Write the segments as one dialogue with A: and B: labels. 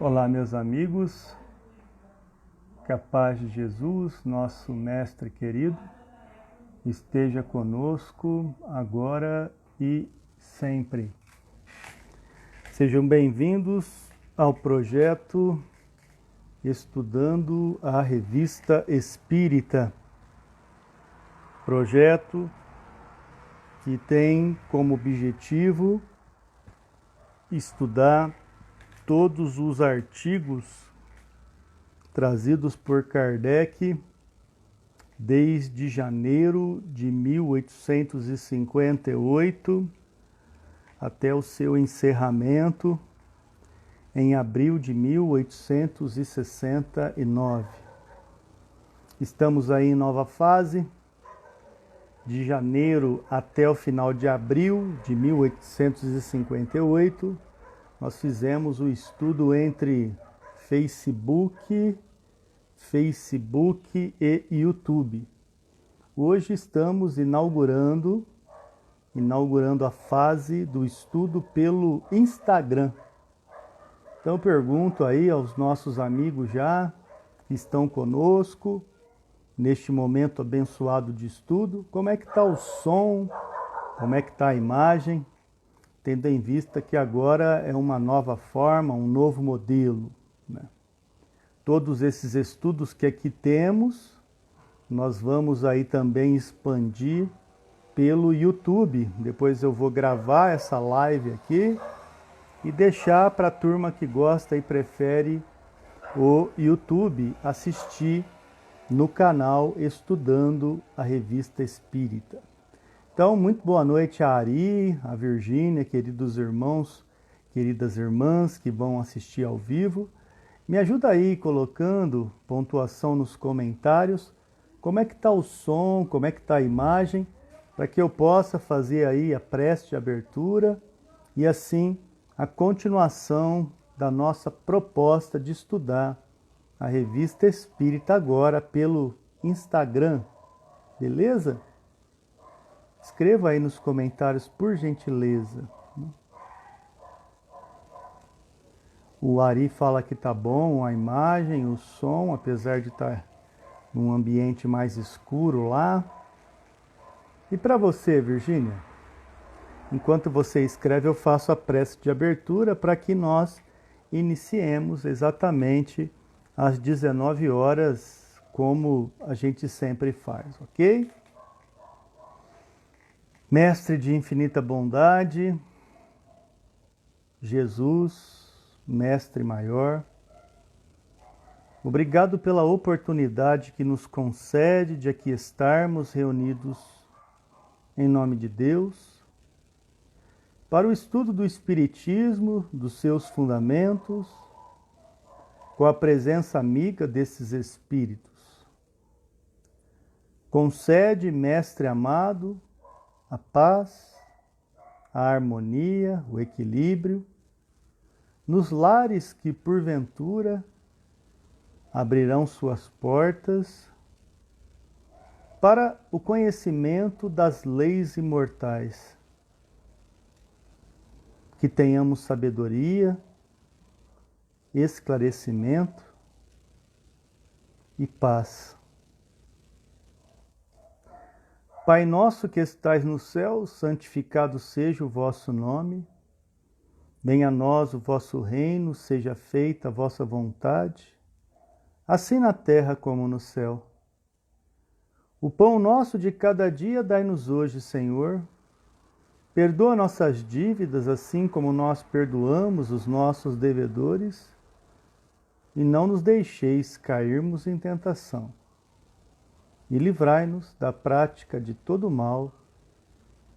A: Olá, meus amigos, que a paz de Jesus, nosso Mestre querido, esteja conosco agora e sempre. Sejam bem-vindos ao projeto Estudando a Revista Espírita, projeto que tem como objetivo estudar todos os artigos trazidos por Kardec desde janeiro de 1858 até o seu encerramento em abril de 1869. Estamos aí em nova fase, de janeiro até o final de abril de 1858, nós fizemos o estudo entre Facebook e YouTube. Hoje estamos inaugurando a fase do estudo pelo Instagram. Então eu pergunto aí aos nossos amigos já que estão conosco neste momento abençoado de estudo, como é que está o som, como é que está a imagem, tendo em vista que agora é uma nova forma, um novo modelo, né? Todos esses estudos que aqui temos, nós vamos aí também expandir pelo YouTube. Depois eu vou gravar essa live aqui e deixar para a turma que gosta e prefere o YouTube assistir no canal Estudando a Revista Espírita. Então, muito boa noite a Ari, a Virgínia, queridos irmãos, queridas irmãs que vão assistir ao vivo. Me ajuda aí colocando pontuação nos comentários, como é que está o som, como é que está a imagem, para que eu possa fazer aí a prece de abertura e assim a continuação da nossa proposta de estudar a Revista Espírita agora pelo Instagram, beleza? Escreva aí nos comentários, por gentileza. O Ari fala que tá bom a imagem, o som, apesar de estar num ambiente mais escuro lá. E para você, Virgínia? Enquanto você escreve, eu faço a prece de abertura para que nós iniciemos exatamente às 19 horas, como a gente sempre faz, ok? Mestre de infinita bondade, Jesus, Mestre maior, obrigado pela oportunidade que nos concede de aqui estarmos reunidos em nome de Deus, para o estudo do Espiritismo, dos seus fundamentos, com a presença amiga desses Espíritos. Concede, Mestre amado, a paz, a harmonia, o equilíbrio, nos lares que, porventura, abrirão suas portas para o conhecimento das leis imortais. Que tenhamos sabedoria, esclarecimento e paz. Pai nosso que estais no céu, santificado seja o vosso nome. Venha a nós o vosso reino, seja feita a vossa vontade, assim na terra como no céu. O pão nosso de cada dia dai-nos hoje, Senhor. Perdoa nossas dívidas, assim como nós perdoamos os nossos devedores, e não nos deixeis cairmos em tentação. E livrai-nos da prática de todo mal,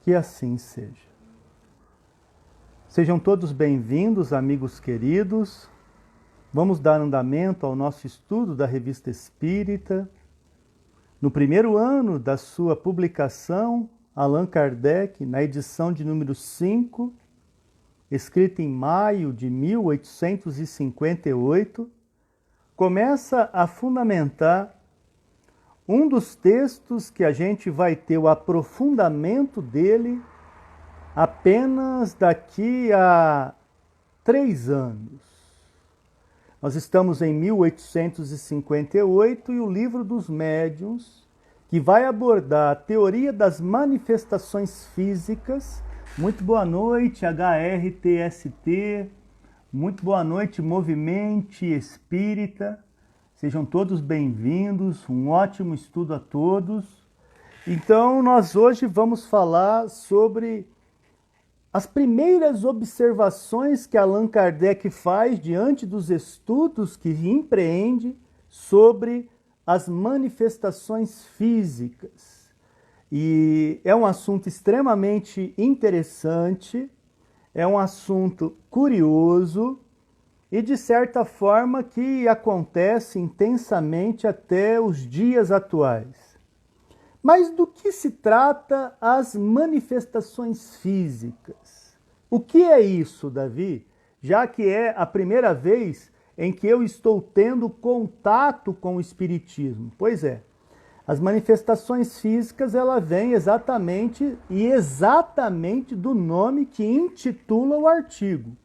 A: que assim seja. Sejam todos bem-vindos, amigos queridos. Vamos dar andamento ao nosso estudo da Revista Espírita. No primeiro ano da sua publicação, Allan Kardec, na edição de número 5, escrita em maio de 1858, começa a fundamentar um dos textos que a gente vai ter o aprofundamento dele apenas daqui a 3 anos. Nós estamos em 1858 e o Livro dos Médiuns, que vai abordar a teoria das manifestações físicas. Muito boa noite, HRTST. Muito boa noite, Movimente Espírita. Sejam todos bem-vindos. Um ótimo estudo a todos. Então, nós hoje vamos falar sobre as primeiras observações que Allan Kardec faz diante dos estudos que empreende sobre as manifestações físicas. E é um assunto extremamente interessante, é um assunto curioso e, de certa forma, que acontece intensamente até os dias atuais. Mas do que se trata as manifestações físicas? O que é isso, Davi? Já que é a primeira vez em que eu estou tendo contato com o Espiritismo. Pois é, as manifestações físicas, ela vem exatamente do nome que intitula o artigo.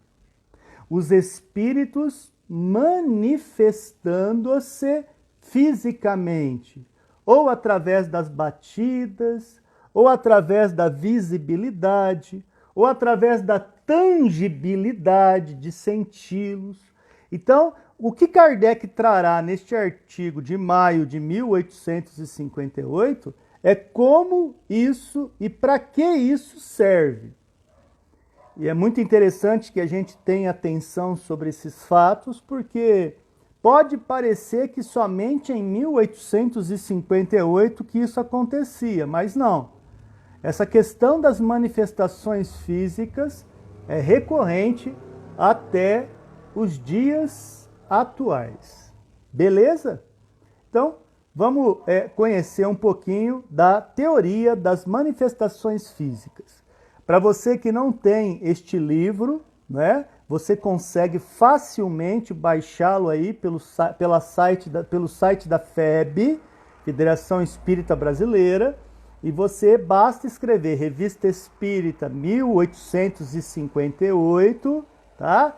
A: Os espíritos manifestando-se fisicamente, ou através das batidas, ou através da visibilidade, ou através da tangibilidade de senti-los. Então, o que Kardec trará neste artigo de maio de 1858 é como isso e para que isso serve. E é muito interessante que a gente tenha atenção sobre esses fatos, porque pode parecer que somente em 1858 que isso acontecia, mas não. Essa questão das manifestações físicas é recorrente até os dias atuais. Beleza? Então, vamos conhecer um pouquinho da teoria das manifestações físicas. Para você que não tem este livro, né, você consegue facilmente baixá-lo aí pelo site da FEB, Federação Espírita Brasileira, e você basta escrever Revista Espírita 1858, tá?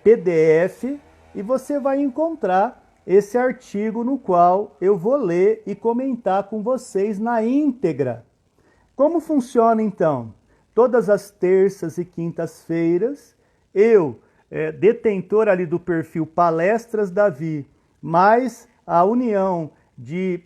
A: PDF, e você vai encontrar esse artigo no qual eu vou ler e comentar com vocês na íntegra. Como funciona então? Todas as terças e quintas-feiras, eu, detentor ali do perfil Palestras Davi, mais a união de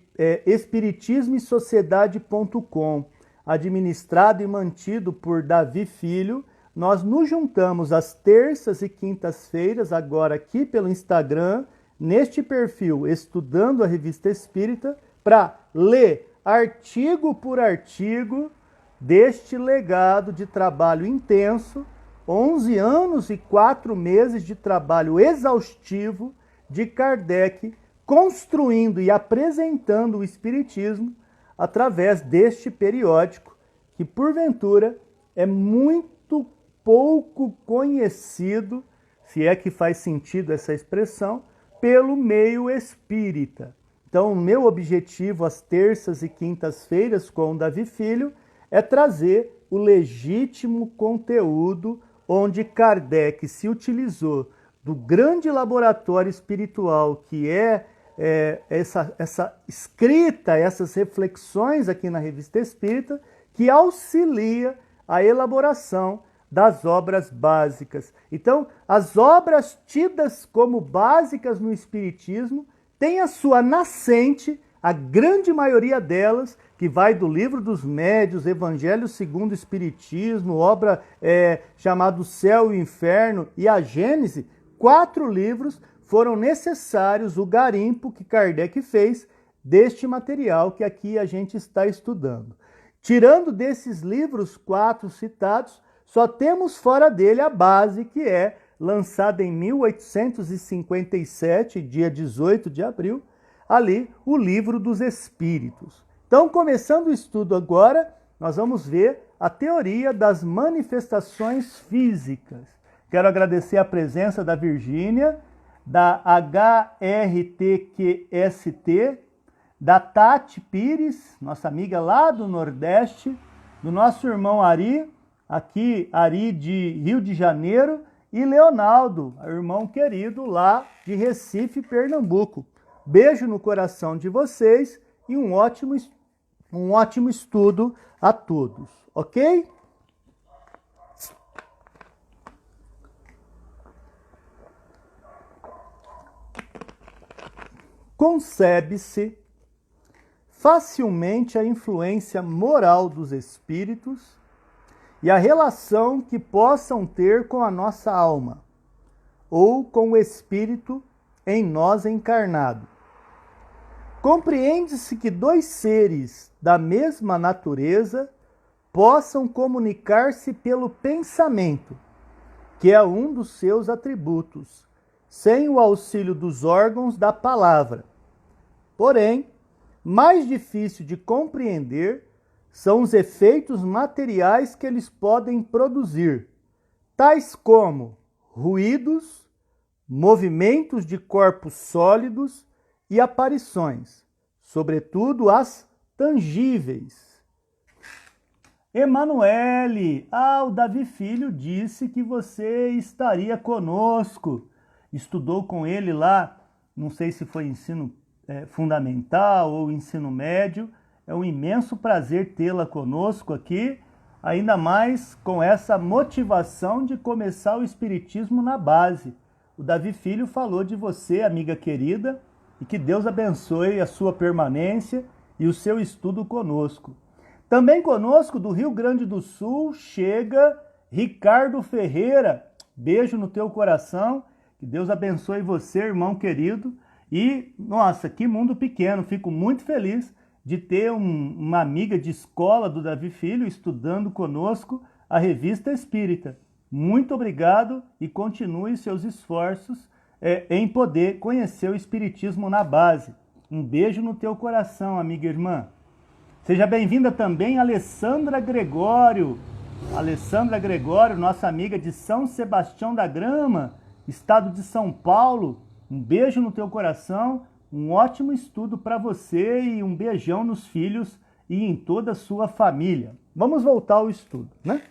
A: Espiritismo e Sociedade.com, administrado e mantido por Davi Filho, nós nos juntamos às terças e quintas-feiras, agora aqui pelo Instagram, neste perfil Estudando a Revista Espírita, para ler artigo por artigo deste legado de trabalho intenso, 11 anos e 4 meses de trabalho exaustivo de Kardec, construindo e apresentando o Espiritismo através deste periódico, que porventura é muito pouco conhecido, se é que faz sentido essa expressão, pelo meio espírita. Então, o meu objetivo às terças e quintas-feiras com o Davi Filho é trazer o legítimo conteúdo onde Kardec se utilizou do grande laboratório espiritual que é essa escrita, essas reflexões aqui na Revista Espírita, que auxilia a elaboração das obras básicas. Então, as obras tidas como básicas no Espiritismo têm a sua nascente, a grande maioria delas, que vai do Livro dos Médiuns, Evangelho segundo o Espiritismo, obra chamada Céu e Inferno e a Gênese, 4 livros foram necessários, o garimpo que Kardec fez deste material que aqui a gente está estudando. Tirando desses livros 4 citados, só temos fora dele a base, que é lançada em 1857, dia 18 de abril, ali o Livro dos Espíritos. Então, começando o estudo agora, nós vamos ver a teoria das manifestações físicas. Quero agradecer a presença da Virgínia, da HRTQST, da Tati Pires, nossa amiga lá do Nordeste, do nosso irmão Ari, aqui Ari de Rio de Janeiro, e Leonardo, irmão querido lá de Recife, Pernambuco. Beijo no coração de vocês e um ótimo estudo a todos, ok? Concebe-se facilmente a influência moral dos espíritos e a relação que possam ter com a nossa alma ou com o espírito em nós encarnado. Compreende-se que dois seres da mesma natureza possam comunicar-se pelo pensamento, que é um dos seus atributos, sem o auxílio dos órgãos da palavra. Porém, mais difícil de compreender são os efeitos materiais que eles podem produzir, tais como ruídos, movimentos de corpos sólidos e aparições, sobretudo as tangíveis. Emanuele, o Davi Filho disse que você estaria conosco. Estudou com ele lá, não sei se foi ensino fundamental ou ensino médio. É um imenso prazer tê-la conosco aqui, ainda mais com essa motivação de começar o Espiritismo na base. O Davi Filho falou de você, amiga querida, e que Deus abençoe a sua permanência e o seu estudo conosco. Também conosco, do Rio Grande do Sul, chega Ricardo Ferreira. Beijo no teu coração, que Deus abençoe você, irmão querido. E, nossa, que mundo pequeno, fico muito feliz de ter uma amiga de escola do Davi Filho estudando conosco a Revista Espírita. Muito obrigado e continue seus esforços em poder conhecer o Espiritismo na base. Um beijo no teu coração, amiga irmã. Seja bem-vinda também Alessandra Gregório. Alessandra Gregório, nossa amiga de São Sebastião da Grama, estado de São Paulo. Um beijo no teu coração, um ótimo estudo para você e um beijão nos filhos e em toda a sua família. Vamos voltar ao estudo, né?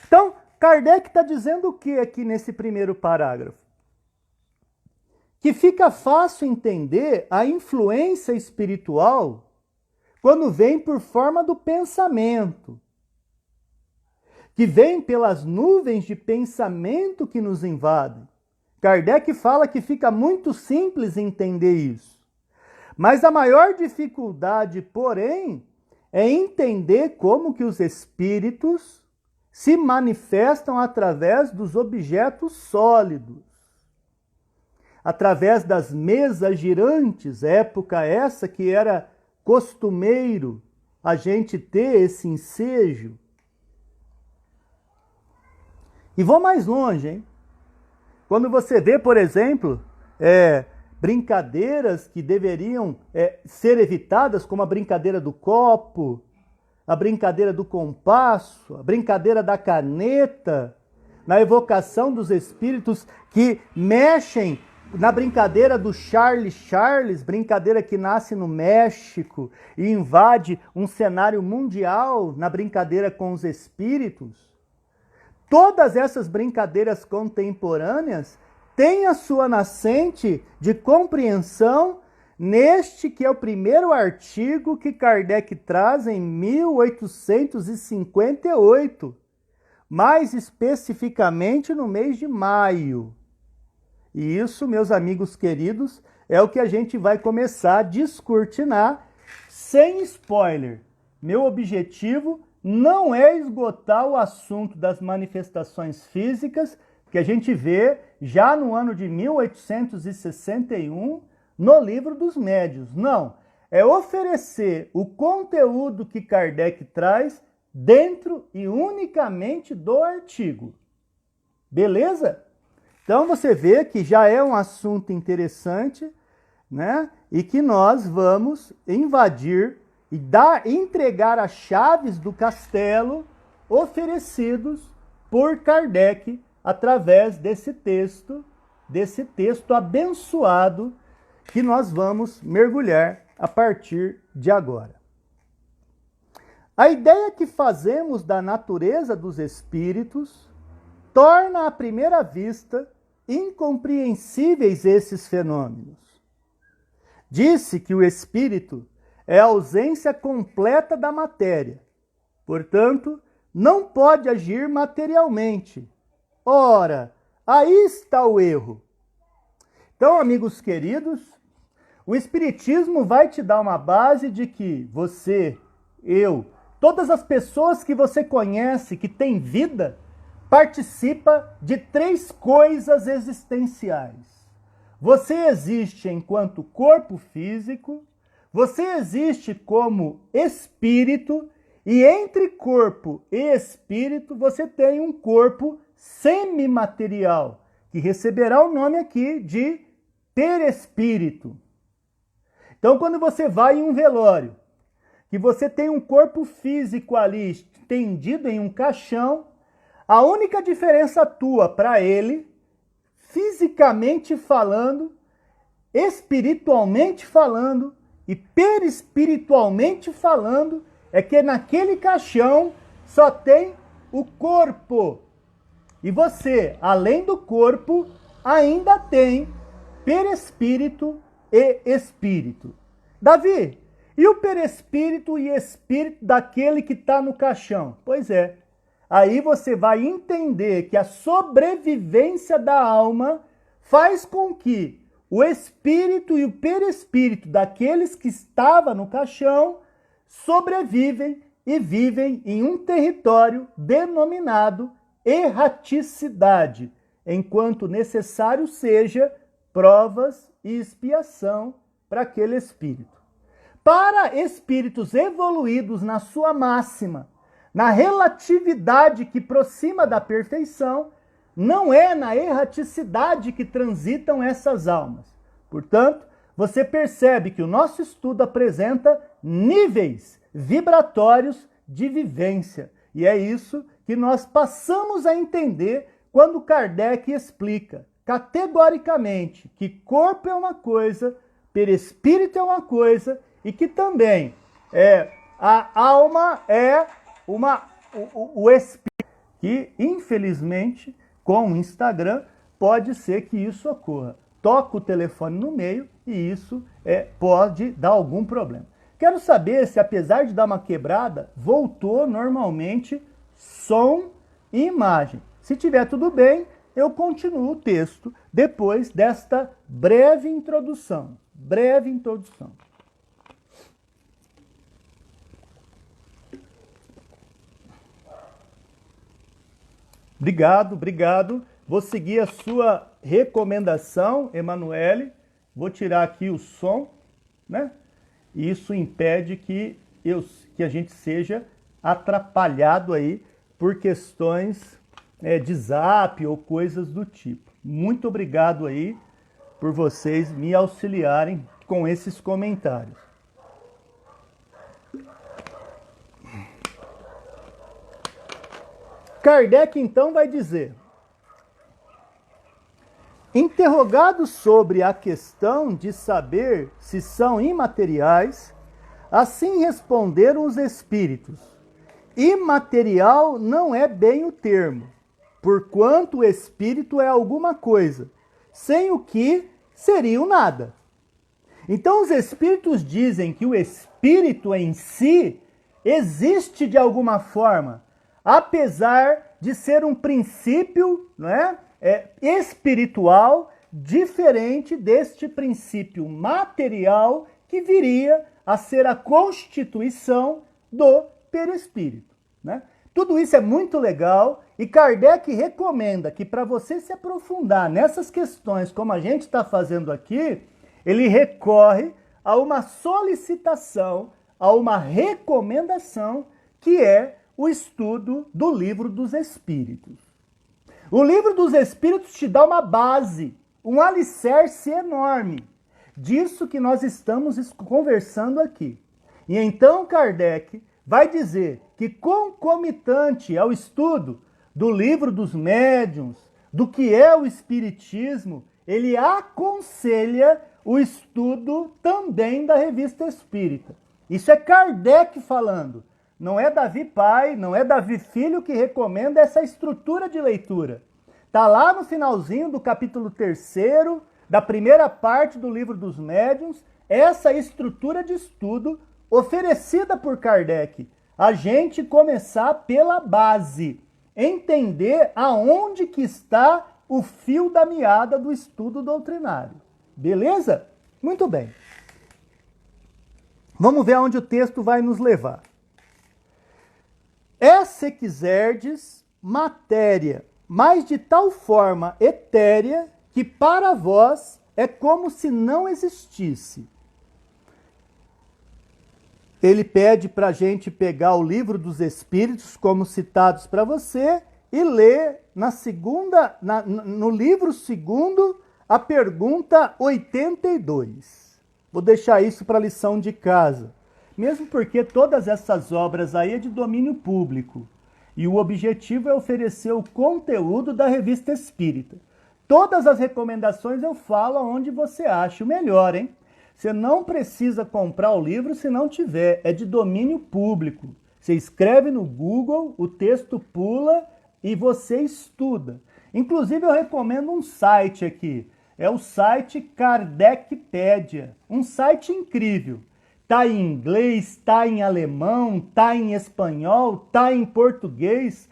A: Então, Kardec está dizendo o que aqui nesse primeiro parágrafo? Que fica fácil entender a influência espiritual quando vem por forma do pensamento, que vem pelas nuvens de pensamento que nos invadem. Kardec fala que fica muito simples entender isso. Mas a maior dificuldade, porém, é entender como que os espíritos se manifestam através dos objetos sólidos. Através das mesas girantes, época essa que era costumeiro a gente ter esse ensejo. E vou mais longe, hein? Quando você vê, por exemplo, brincadeiras que deveriam ser evitadas, como a brincadeira do copo, a brincadeira do compasso, a brincadeira da caneta, na evocação dos espíritos que mexem na brincadeira do Charles, brincadeira que nasce no México e invade um cenário mundial na brincadeira com os espíritos. Todas essas brincadeiras contemporâneas têm a sua nascente de compreensão neste que é o primeiro artigo que Kardec traz em 1858, mais especificamente no mês de maio. E isso, meus amigos queridos, é o que a gente vai começar a descortinar sem spoiler. Meu objetivo não é esgotar o assunto das manifestações físicas que a gente vê já no ano de 1861 no Livro dos Médiuns. Não, é oferecer o conteúdo que Kardec traz dentro e unicamente do artigo. Beleza? Então você vê que já é um assunto interessante, né? E que nós vamos invadir e entregar as chaves do castelo oferecidos por Kardec através desse texto abençoado que nós vamos mergulhar a partir de agora. A ideia que fazemos da natureza dos espíritos torna à primeira vista incompreensíveis esses fenômenos. Disse que o espírito é a ausência completa da matéria, portanto, não pode agir materialmente. Ora, aí está o erro. Então, amigos queridos, o Espiritismo vai te dar uma base de que você, eu, todas as pessoas que você conhece que têm vida, participa de 3 coisas existenciais. Você existe enquanto corpo físico, você existe como espírito, e entre corpo e espírito você tem um corpo semimaterial, que receberá o nome aqui de perispírito. Então, quando você vai em um velório, que você tem um corpo físico ali estendido em um caixão, a única diferença tua para ele, fisicamente falando, espiritualmente falando e perispiritualmente falando, é que naquele caixão só tem o corpo. E você, além do corpo, ainda tem perispírito e espírito. Davi, e o perispírito e espírito daquele que está no caixão? Pois é. Aí você vai entender que a sobrevivência da alma faz com que o espírito e o perispírito daqueles que estavam no caixão sobrevivem e vivem em um território denominado erraticidade, enquanto necessário seja provas e expiação para aquele espírito. Para espíritos evoluídos na sua máxima, na relatividade que aproxima da perfeição, não é na erraticidade que transitam essas almas. Portanto, você percebe que o nosso estudo apresenta níveis vibratórios de vivência. E é isso que nós passamos a entender quando Kardec explica categoricamente que corpo é uma coisa, perispírito é uma coisa e que também a alma é o espírito, que infelizmente com o Instagram pode ser que isso ocorra. Toca o telefone no meio e isso pode dar algum problema. Quero saber se, apesar de dar uma quebrada, voltou normalmente som e imagem. Se tiver tudo bem, eu continuo o texto depois desta breve introdução. Breve introdução. Obrigado. Vou seguir a sua recomendação, Emanuele. Vou tirar aqui o som, né? Isso impede que a gente seja atrapalhado aí por questões de zap ou coisas do tipo. Muito obrigado aí por vocês me auxiliarem com esses comentários. Kardec, então, vai dizer: interrogados sobre a questão de saber se são imateriais, assim responderam os espíritos: imaterial não é bem o termo, porquanto o espírito é alguma coisa, sem o que seria o nada. Então os espíritos dizem que o espírito em si existe de alguma forma, apesar de ser um princípio, espiritual, diferente deste princípio material que viria a ser a constituição do perispírito. Tudo isso é muito legal e Kardec recomenda que, para você se aprofundar nessas questões como a gente está fazendo aqui, ele recorre a uma solicitação, a uma recomendação, que é o estudo do Livro dos Espíritos. O Livro dos Espíritos te dá uma base, um alicerce enorme disso que nós estamos conversando aqui. E então Kardec vai dizer que, concomitante ao estudo do Livro dos Médiuns, do que é o Espiritismo, ele aconselha o estudo também da Revista Espírita. Isso é Kardec falando. Não é Davi pai, não é Davi filho que recomenda essa estrutura de leitura. Está lá no finalzinho do capítulo 3º, da primeira parte do Livro dos Médiuns, essa estrutura de estudo oferecida por Kardec. A gente começar pela base, entender aonde que está o fio da meada do estudo doutrinário. Beleza? Muito bem. Vamos ver aonde o texto vai nos levar. Se quiserdes matéria, mas de tal forma etérea que para vós é como se não existisse. Ele pede para a gente pegar o Livro dos Espíritos, como citados para você, e ler no livro segundo, a pergunta 82. Vou deixar isso para a lição de casa. Mesmo porque todas essas obras aí é de domínio público. E o objetivo é oferecer o conteúdo da Revista Espírita. Todas as recomendações eu falo onde você acha o melhor, hein? Você não precisa comprar o livro se não tiver. É de domínio público. Você escreve no Google, o texto pula e você estuda. Inclusive eu recomendo um site aqui. É o site Kardecpedia. Um site incrível. Está em inglês, está em alemão, está em espanhol, está em português.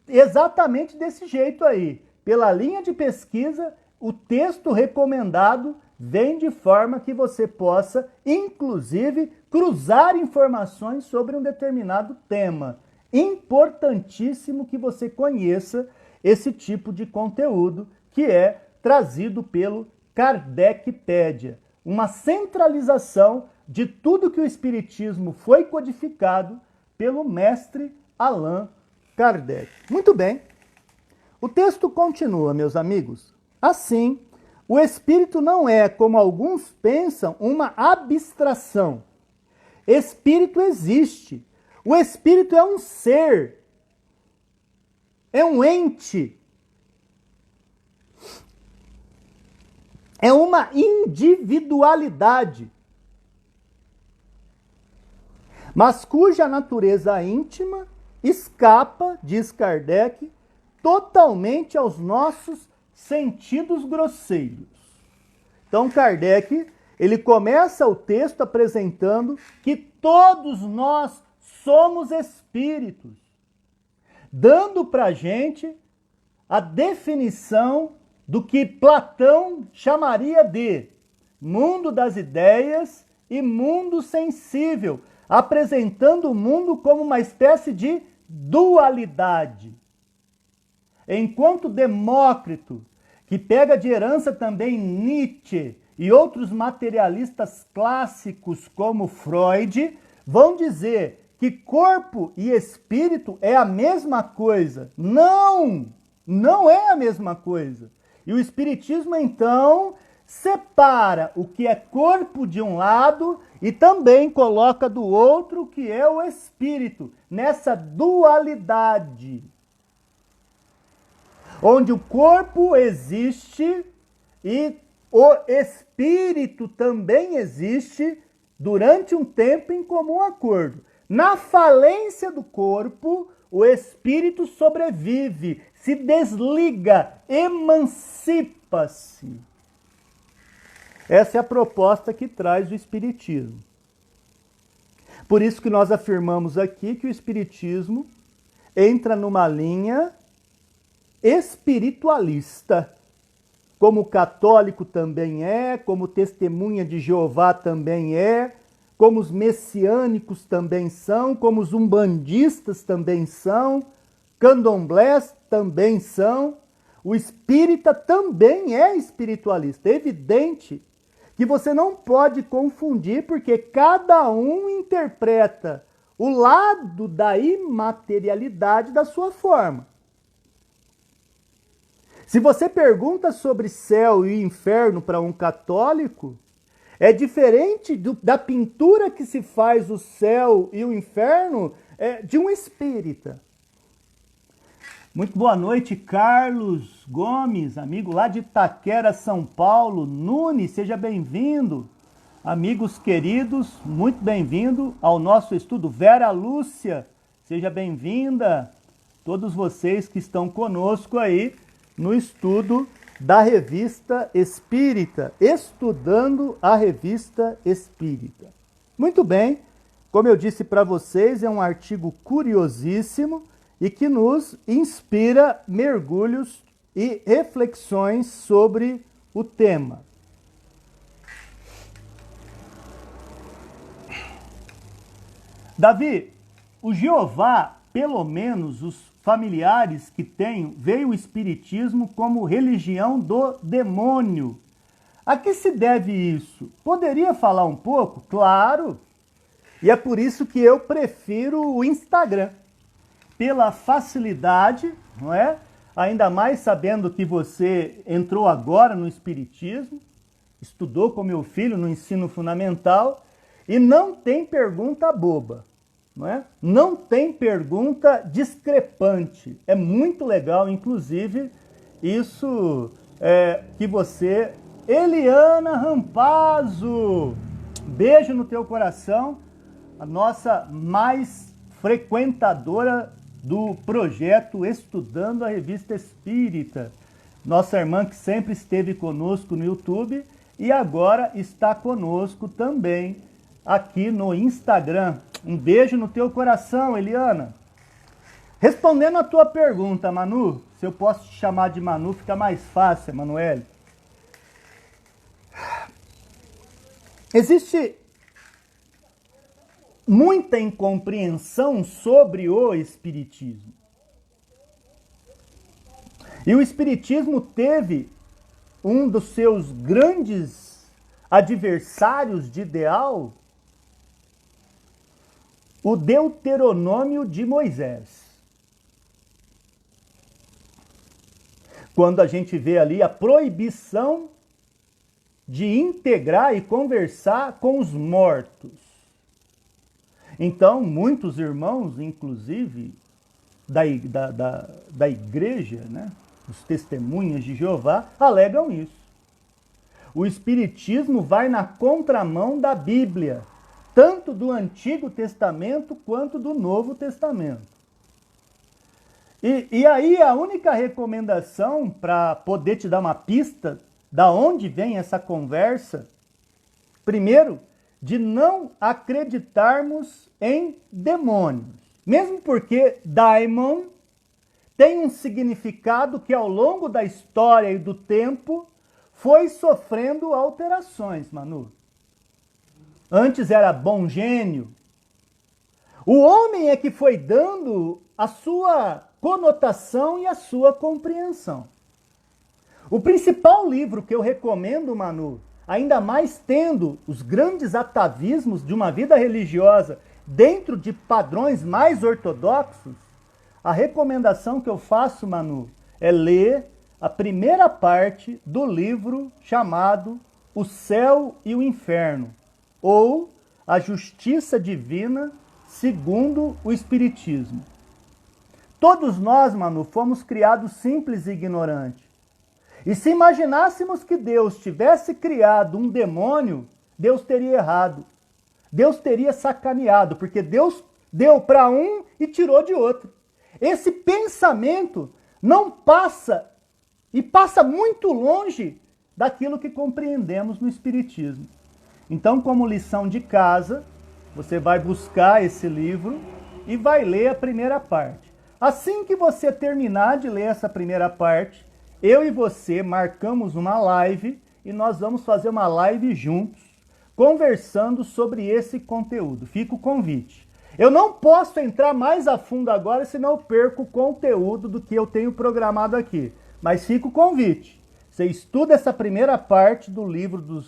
A: Exatamente desse jeito aí. Pela linha de pesquisa, o texto recomendado vem de forma que você possa, inclusive, cruzar informações sobre um determinado tema. Importantíssimo que você conheça esse tipo de conteúdo que é trazido pelo Kardecpedia. Uma centralização de tudo que o Espiritismo foi codificado pelo mestre Allan Kardec. Muito bem. O texto continua, meus amigos. Assim, o Espírito não é, como alguns pensam, uma abstração. Espírito existe. O Espírito é um ser. É um ente. É uma individualidade. Mas cuja natureza íntima escapa, diz Kardec, totalmente aos nossos sentidos grosseiros. Então Kardec, ele começa o texto apresentando que todos nós somos espíritos, dando para a gente a definição do que Platão chamaria de mundo das ideias e mundo sensível, apresentando o mundo como uma espécie de dualidade. Enquanto Demócrito, que pega de herança também Nietzsche e outros materialistas clássicos como Freud, vão dizer que corpo e espírito é a mesma coisa. Não! Não é a mesma coisa. E o Espiritismo, então, separa o que é corpo de um lado e também coloca do outro o que é o espírito, nessa dualidade, onde o corpo existe e o espírito também existe durante um tempo em comum acordo. Na falência do corpo, o espírito sobrevive, se desliga, emancipa-se. Essa é a proposta que traz o Espiritismo. Por isso que nós afirmamos aqui que o Espiritismo entra numa linha espiritualista, como o católico também é, como Testemunha de Jeová também é, como os messiânicos também são, como os umbandistas também são, candomblés também são. O espírita também é espiritualista. É evidente que você não pode confundir, porque cada um interpreta o lado da imaterialidade da sua forma. Se você pergunta sobre céu e inferno para um católico, é diferente da pintura que se faz o céu e o inferno de um espírita. Muito boa noite, Carlos Gomes, amigo lá de Itaquera, São Paulo. Nunes, seja bem-vindo. Amigos queridos, muito bem-vindo ao nosso estudo. Vera Lúcia, seja bem-vinda. Todos vocês que estão conosco aí no estudo da Revista Espírita, estudando a Revista Espírita. Muito bem, como eu disse para vocês, é um artigo curiosíssimo e que nos inspira mergulhos e reflexões sobre o tema. Davi, o Jeová, pelo menos os familiares que tenho, veio o Espiritismo como religião do demônio. A que se deve isso? Poderia falar um pouco? Claro! E é por isso que eu prefiro o Instagram. Pela facilidade, não é? Ainda mais sabendo que você entrou agora no Espiritismo, estudou com meu filho no ensino fundamental e não tem pergunta boba, não é? Não tem pergunta discrepante. É muito legal, inclusive, isso que você... Eliana Rampazzo, beijo no teu coração, a nossa mais frequentadora do projeto Estudando a Revista Espírita. Nossa irmã que sempre esteve conosco no YouTube e agora está conosco também aqui no Instagram. Um beijo no teu coração, Eliana. Respondendo a tua pergunta, Manu, se eu posso te chamar de Manu, fica mais fácil, Emanuele. Existe muita incompreensão sobre o Espiritismo. E o Espiritismo teve um dos seus grandes adversários de ideal, o Deuteronômio de Moisés. Quando a gente vê ali a proibição de integrar e conversar com os mortos. Então, muitos irmãos, inclusive da igreja, né, os testemunhas de Jeová, alegam isso. O Espiritismo vai na contramão da Bíblia, tanto do Antigo Testamento quanto do Novo Testamento. E aí a única recomendação para poder te dar uma pista da onde vem essa conversa, primeiro, de não acreditarmos em demônios. Mesmo porque daimon tem um significado que ao longo da história e do tempo foi sofrendo alterações, Manu. Antes era bom gênio. O homem é que foi dando a sua conotação e a sua compreensão. O principal livro que eu recomendo, Manu, ainda mais tendo os grandes atavismos de uma vida religiosa dentro de padrões mais ortodoxos, a recomendação que eu faço, Manu, é ler a primeira parte do livro chamado O Céu e o Inferno, ou A Justiça Divina segundo o Espiritismo. Todos nós, Manu, fomos criados simples e ignorantes. E se imaginássemos que Deus tivesse criado um demônio, Deus teria errado. Deus teria sacaneado, porque Deus deu para um e tirou de outro. Esse pensamento não passa, e passa muito longe daquilo que compreendemos no Espiritismo. Então, como lição de casa, você vai buscar esse livro e vai ler a primeira parte. Assim que você terminar de ler essa primeira parte, eu e você marcamos uma live e nós vamos fazer uma live juntos, conversando sobre esse conteúdo. Fica o convite. Eu não posso entrar mais a fundo agora, senão eu perco o conteúdo do que eu tenho programado aqui. Mas fica o convite. Você estuda essa primeira parte do livro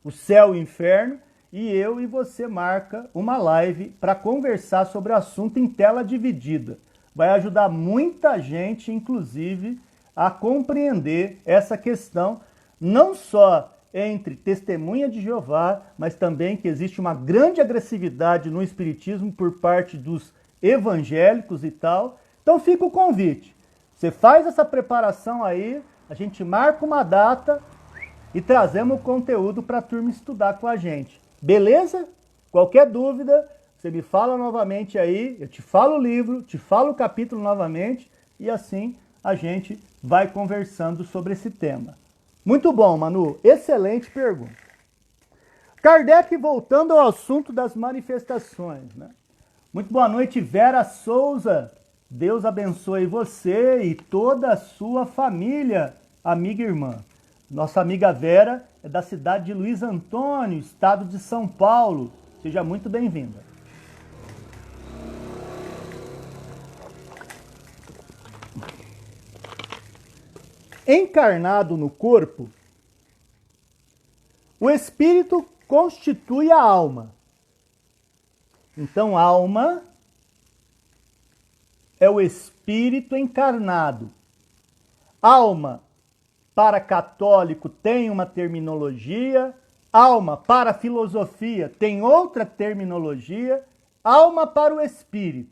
A: O Céu e o Inferno e eu e você marca uma live para conversar sobre o assunto em tela dividida. Vai ajudar muita gente, inclusive, a compreender essa questão, não só entre testemunha de Jeová, mas também que existe uma grande agressividade no Espiritismo por parte dos evangélicos e tal. Então fica o convite. Você faz essa preparação aí, a gente marca uma data e trazemos o conteúdo para a turma estudar com a gente. Beleza? Qualquer dúvida, você me fala novamente aí, eu te falo o livro, te falo o capítulo novamente, e assim a gente vai conversando sobre esse tema. Muito bom, Manu, excelente pergunta. Kardec, voltando ao assunto das manifestações, né? Muito boa noite, Vera Souza. Deus abençoe você e toda a sua família, amiga e irmã. Nossa amiga Vera é da cidade de Luiz Antônio, estado de São Paulo. Seja muito bem-vinda. Encarnado no corpo, o espírito constitui a alma. Então, alma é o espírito encarnado. Alma, para católico, tem uma terminologia. Alma, para a filosofia, tem outra terminologia. Alma para o espírita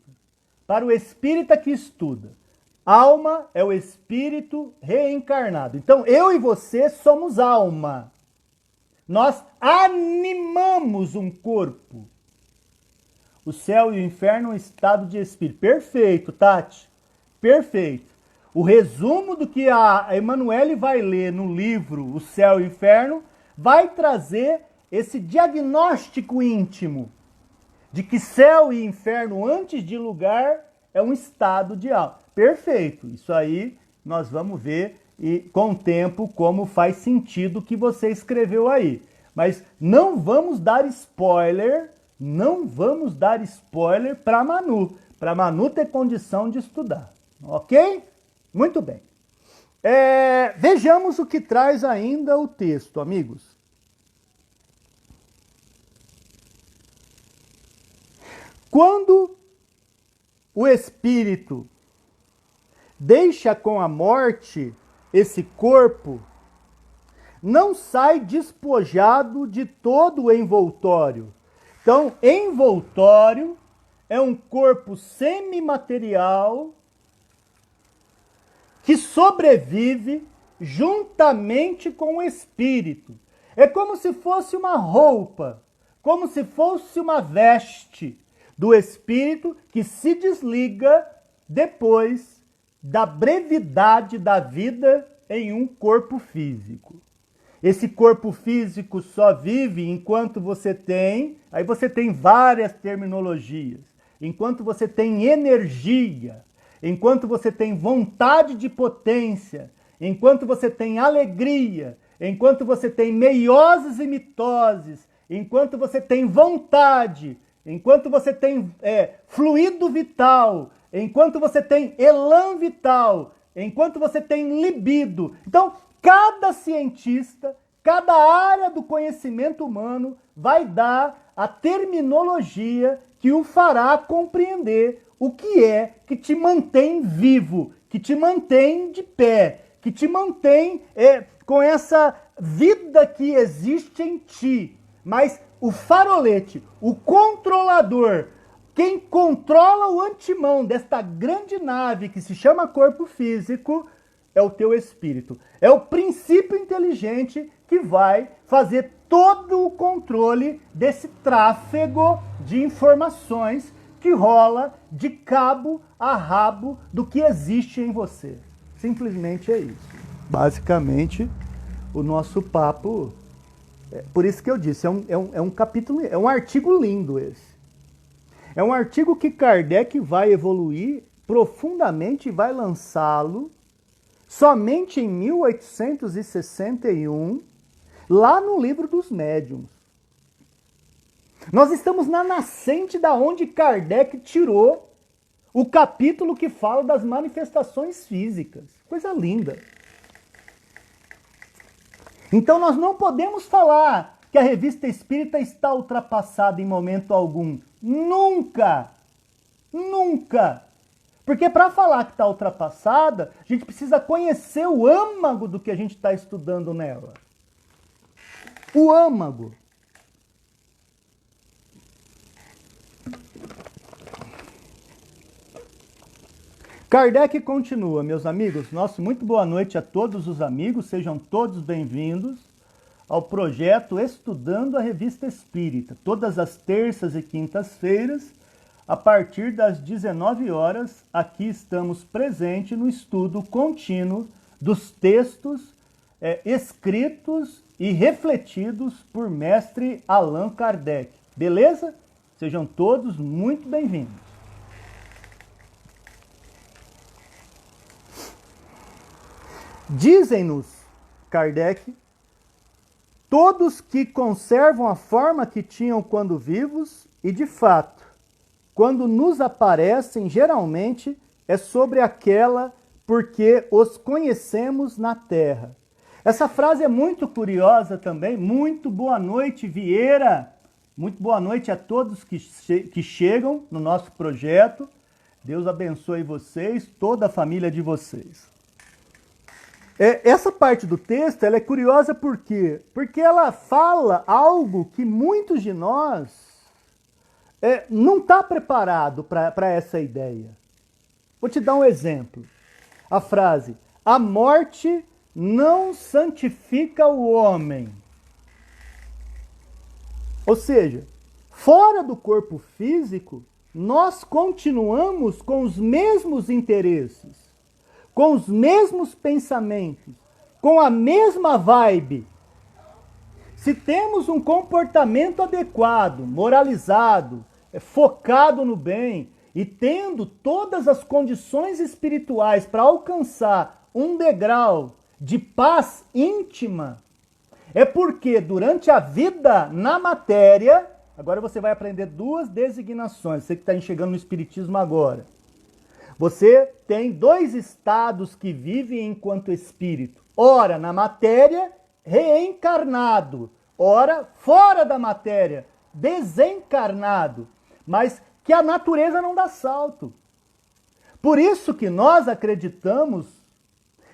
A: que estuda. Alma é o espírito reencarnado. Então, eu e você somos alma. Nós animamos um corpo. O céu e o inferno é um estado de espírito. Perfeito, Tati. Perfeito. O resumo do que a Emanuele vai ler no livro O Céu e o Inferno vai trazer esse diagnóstico íntimo de que céu e inferno, antes de lugar, é um estado de alma. Perfeito. Isso aí nós vamos ver e com o tempo como faz sentido o que você escreveu aí. Mas não vamos dar spoiler, para Manu ter condição de estudar. Ok? Muito bem. Vejamos o que traz ainda o texto, amigos. Quando o espírito deixa com a morte esse corpo, não sai despojado de todo o envoltório. Então, envoltório é um corpo semimaterial que sobrevive juntamente com o espírito. É como se fosse uma roupa, como se fosse uma veste do espírito que se desliga depois da brevidade da vida em um corpo físico. Esse corpo físico só vive enquanto você tem, aí você tem várias terminologias, enquanto você tem energia, enquanto você tem vontade de potência, enquanto você tem alegria, enquanto você tem meioses e mitoses, enquanto você tem vontade, enquanto você tem fluido vital, enquanto você tem elan vital, enquanto você tem libido. Então, cada cientista, cada área do conhecimento humano vai dar a terminologia que o fará compreender o que é que te mantém vivo, que te mantém de pé, que te mantém com essa vida que existe em ti. Mas o farolete, o controlador, quem controla o antimão desta grande nave que se chama corpo físico, é o teu espírito. É o princípio inteligente que vai fazer todo o controle desse tráfego de informações que rola de cabo a rabo do que existe em você. Simplesmente é isso. Basicamente, o nosso papo... por isso que eu disse, é um capítulo, é um artigo lindo esse. É um artigo que Kardec vai evoluir profundamente e vai lançá-lo somente em 1861, lá no Livro dos Médiuns. Nós estamos na nascente da onde Kardec tirou o capítulo que fala das manifestações físicas. Coisa linda. Então nós não podemos falar que a revista espírita está ultrapassada em momento algum. Nunca! Nunca! Porque para falar que está ultrapassada, a gente precisa conhecer o âmago do que a gente está estudando nela. O âmago. Kardec continua, meus amigos. Nosso muito boa noite a todos os amigos, sejam todos bem-vindos ao projeto Estudando a Revista Espírita. Todas as terças e quintas-feiras, a partir das 19 horas, aqui estamos presentes no estudo contínuo dos textos escritos e refletidos por mestre Allan Kardec. Beleza? Sejam todos muito bem-vindos. Dizem-nos, Kardec, todos que conservam a forma que tinham quando vivos, e de fato, quando nos aparecem, geralmente é sobre aquela porque os conhecemos na terra. Essa frase é muito curiosa também. Muito boa noite, Vieira. Muito boa noite a todos que chegam no nosso projeto. Deus abençoe vocês, toda a família de vocês. Essa parte do texto ela é curiosa por quê? Porque ela fala algo que muitos de nós não está preparado para essa ideia. Vou te dar um exemplo. A frase, a morte não santifica o homem. Ou seja, fora do corpo físico, nós continuamos com os mesmos interesses, com os mesmos pensamentos, com a mesma vibe. Se temos um comportamento adequado, moralizado, focado no bem e tendo todas as condições espirituais para alcançar um degrau de paz íntima, é porque durante a vida na matéria, agora você vai aprender duas designações, você que está chegando no Espiritismo agora. Você tem dois estados que vivem enquanto espírito. Ora na matéria, reencarnado. Ora fora da matéria, desencarnado. Mas que a natureza não dá salto. Por isso que nós acreditamos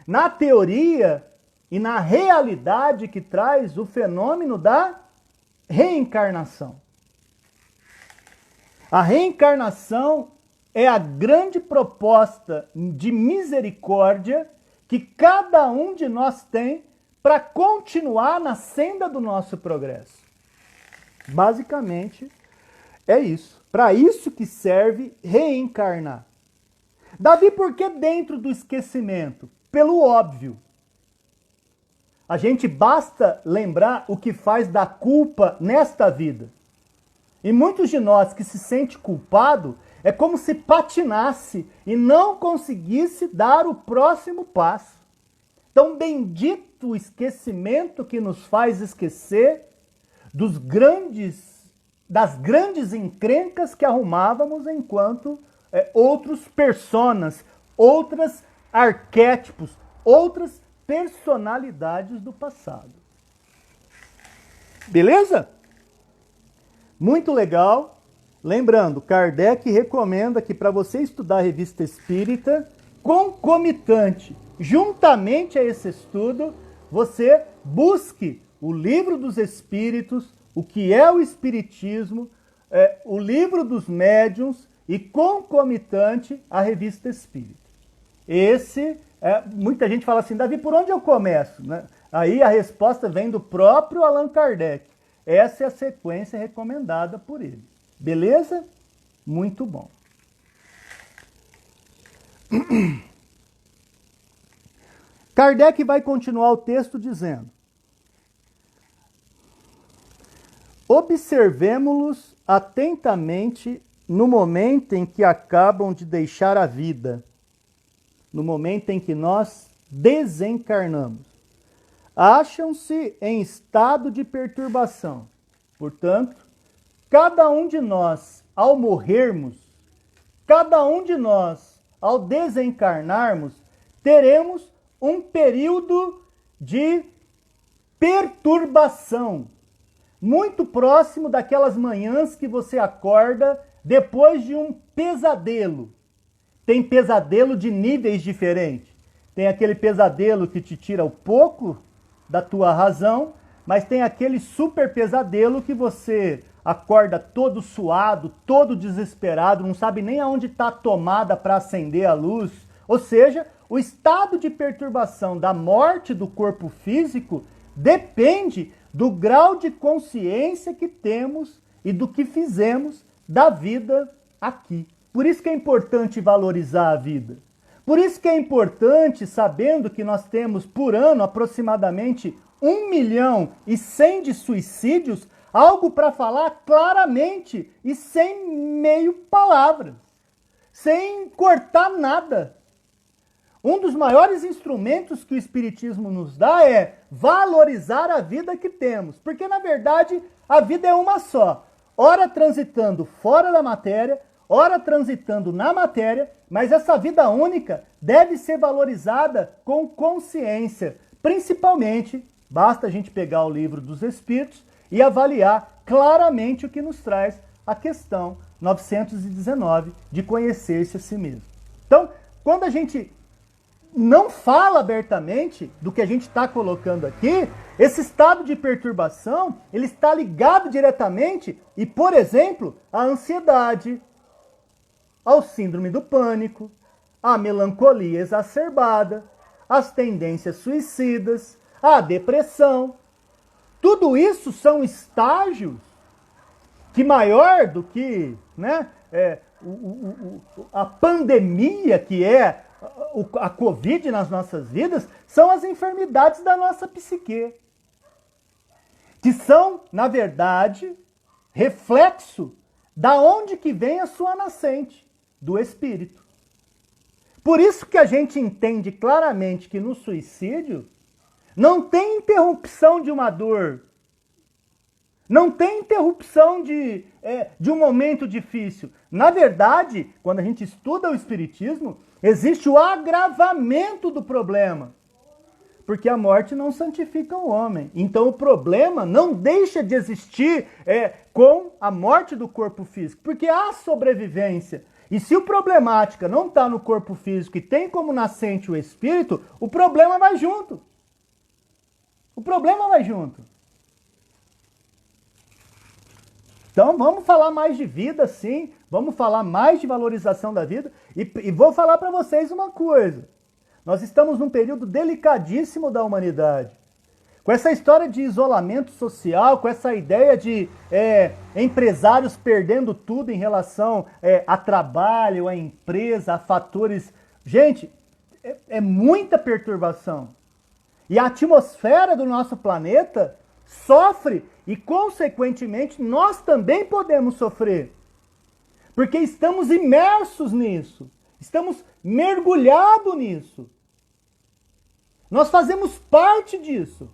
A: na teoria e na realidade que traz o fenômeno da reencarnação. A reencarnação é a grande proposta de misericórdia que cada um de nós tem para continuar na senda do nosso progresso. Basicamente, é isso. Para isso que serve reencarnar. Davi, por que dentro do esquecimento? Pelo óbvio. A gente basta lembrar o que faz da culpa nesta vida. E muitos de nós que se sente culpado é como se patinasse e não conseguisse dar o próximo passo. Então, bendito o esquecimento que nos faz esquecer das grandes encrencas que arrumávamos enquanto outros personas, outros arquétipos, outras personalidades do passado. Beleza? Muito legal. Lembrando, Kardec recomenda que para você estudar a Revista Espírita, concomitante, juntamente a esse estudo, você busque o Livro dos Espíritos, o que é o Espiritismo, o Livro dos Médiuns e concomitante a Revista Espírita. Muita gente fala assim, Davi, por onde eu começo? Né? Aí a resposta vem do próprio Allan Kardec. Essa é a sequência recomendada por ele. Beleza? Muito bom. Kardec vai continuar o texto dizendo: observemo-los atentamente no momento em que acabam de deixar a vida, no momento em que nós desencarnamos. Acham-se em estado de perturbação. Portanto, cada um de nós, ao morrermos, cada um de nós, ao desencarnarmos, teremos um período de perturbação, muito próximo daquelas manhãs que você acorda depois de um pesadelo. Tem pesadelo de níveis diferentes. Tem aquele pesadelo que te tira um pouco da tua razão, mas tem aquele super pesadelo que você acorda todo suado, todo desesperado, não sabe nem aonde está a tomada para acender a luz. Ou seja, o estado de perturbação da morte do corpo físico depende do grau de consciência que temos e do que fizemos da vida aqui. Por isso que é importante valorizar a vida. Por isso que é importante, sabendo que nós temos por ano aproximadamente 1.100.000 de suicídios, algo para falar claramente e sem meio palavras, sem cortar nada. Um dos maiores instrumentos que o Espiritismo nos dá é valorizar a vida que temos, porque na verdade a vida é uma só, ora transitando fora da matéria, ora transitando na matéria, mas essa vida única deve ser valorizada com consciência, principalmente, basta a gente pegar o Livro dos Espíritos e avaliar claramente o que nos traz a questão 919 de conhecer-se a si mesmo. Então, quando a gente não fala abertamente do que a gente está colocando aqui, esse estado de perturbação, ele está ligado diretamente, e por exemplo, à ansiedade, ao síndrome do pânico, à melancolia exacerbada, às tendências suicidas, à depressão. Tudo isso são estágios que maior do que, né, a pandemia que é a Covid nas nossas vidas, são as enfermidades da nossa psique, que são, na verdade, reflexo da onde que vem a sua nascente, do espírito. Por isso que a gente entende claramente que no suicídio não tem interrupção de uma dor, não tem interrupção de um momento difícil. Na verdade, quando a gente estuda o Espiritismo, existe o agravamento do problema. Porque a morte não santifica o homem. Então o problema não deixa de existir com a morte do corpo físico. Porque há sobrevivência. E se o problemática não está no corpo físico e tem como nascente o espírito, o problema vai junto. O problema vai junto. Então vamos falar mais de vida, sim. Vamos falar mais de valorização da vida. E vou falar para vocês uma coisa. Nós estamos num período delicadíssimo da humanidade. Com essa história de isolamento social, com essa ideia de empresários perdendo tudo em relação a trabalho, a empresa, a fatores... Gente, é muita perturbação. E a atmosfera do nosso planeta sofre e, consequentemente, nós também podemos sofrer. Porque estamos imersos nisso. Estamos mergulhados nisso. Nós fazemos parte disso.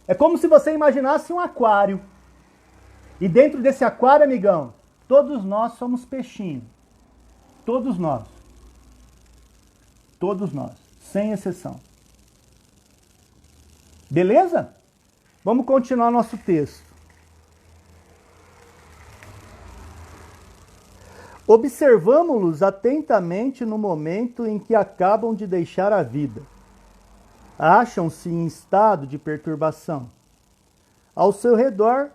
A: É como se você imaginasse um aquário. E dentro desse aquário, amigão, todos nós somos peixinhos. Todos nós. Todos nós. Sem exceção. Beleza? Vamos continuar nosso texto. Observamo-los atentamente no momento em que acabam de deixar a vida. Acham-se em estado de perturbação. Ao seu redor,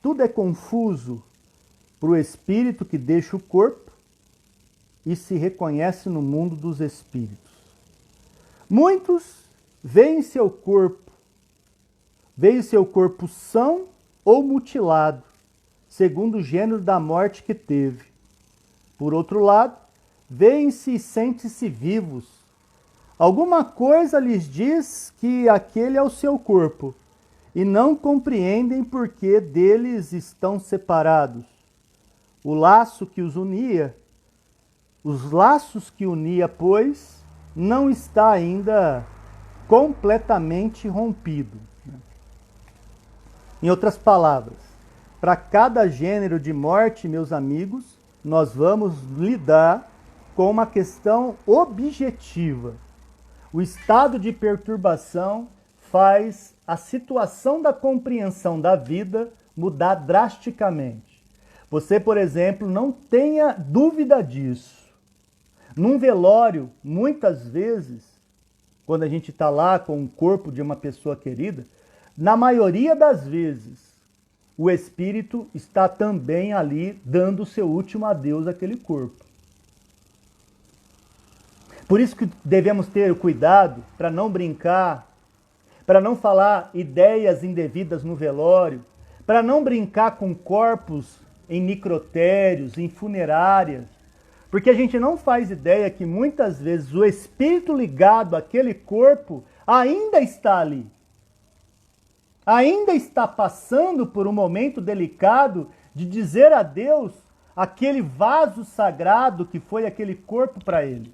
A: tudo é confuso para o espírito que deixa o corpo e se reconhece no mundo dos espíritos. Muitos veem seu corpo são ou mutilado, segundo o gênero da morte que teve. Por outro lado, veem-se e sentem-se vivos. Alguma coisa lhes diz que aquele é o seu corpo, e não compreendem por que deles estão separados. O laço que os unia, os laços que unia, pois, não está ainda completamente rompido. Em outras palavras, para cada gênero de morte, meus amigos, nós vamos lidar com uma questão objetiva. O estado de perturbação faz a situação da compreensão da vida mudar drasticamente. Você, por exemplo, não tenha dúvida disso. Num velório, muitas vezes, quando a gente está lá com o corpo de uma pessoa querida, na maioria das vezes, o espírito está também ali dando o seu último adeus àquele corpo. Por isso que devemos ter cuidado para não brincar, para não falar ideias indevidas no velório, para não brincar com corpos em necrotérios, em funerárias, porque a gente não faz ideia que muitas vezes o espírito ligado àquele corpo ainda está ali. Ainda está passando por um momento delicado de dizer a Deus aquele vaso sagrado que foi aquele corpo para ele.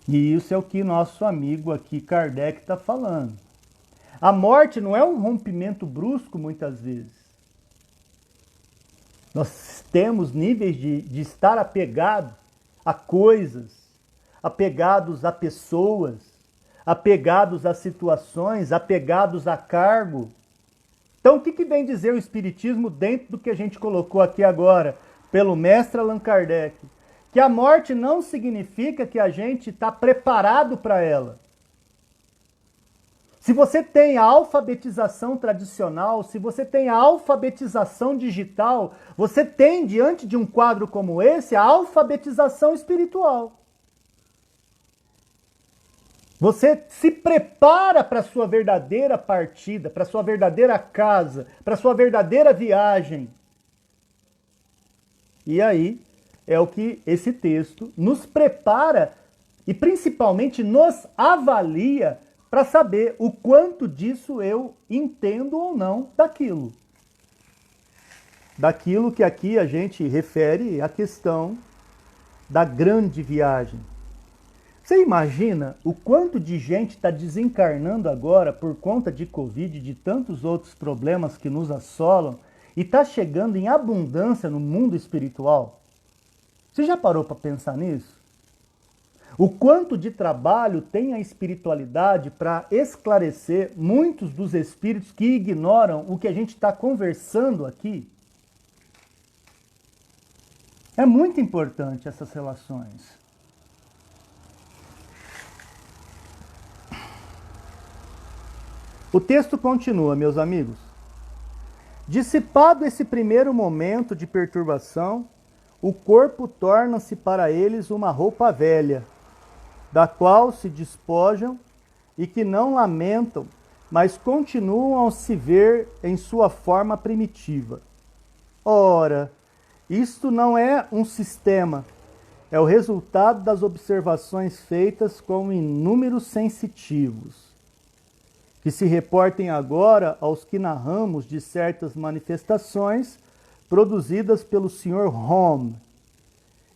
A: E isso é o que nosso amigo aqui, Kardec, está falando. A morte não é um rompimento brusco, muitas vezes. Nós temos níveis de estar apegados a coisas, apegados a pessoas, apegados a situações, apegados a cargo. Então, o que vem dizer o Espiritismo dentro do que a gente colocou aqui agora, pelo mestre Allan Kardec? Que a morte não significa que a gente está preparado para ela. Se você tem a alfabetização tradicional, se você tem a alfabetização digital, você tem, diante de um quadro como esse, a alfabetização espiritual. Você se prepara para a sua verdadeira partida, para a sua verdadeira casa, para a sua verdadeira viagem. E aí é o que esse texto nos prepara e principalmente nos avalia para saber o quanto disso eu entendo ou não daquilo. Daquilo que aqui a gente refere à questão da grande viagem. Você imagina o quanto de gente está desencarnando agora por conta de Covid e de tantos outros problemas que nos assolam e está chegando em abundância no mundo espiritual? Você já parou para pensar nisso? O quanto de trabalho tem a espiritualidade para esclarecer muitos dos espíritos que ignoram o que a gente está conversando aqui? É muito importante essas relações. O texto continua, meus amigos. Dissipado esse primeiro momento de perturbação, o corpo torna-se para eles uma roupa velha, da qual se despojam e que não lamentam, mas continuam a se ver em sua forma primitiva. Ora, isto não é um sistema, é o resultado das observações feitas com inúmeros sensitivos, que se reportem agora aos que narramos de certas manifestações produzidas pelo Sr. Home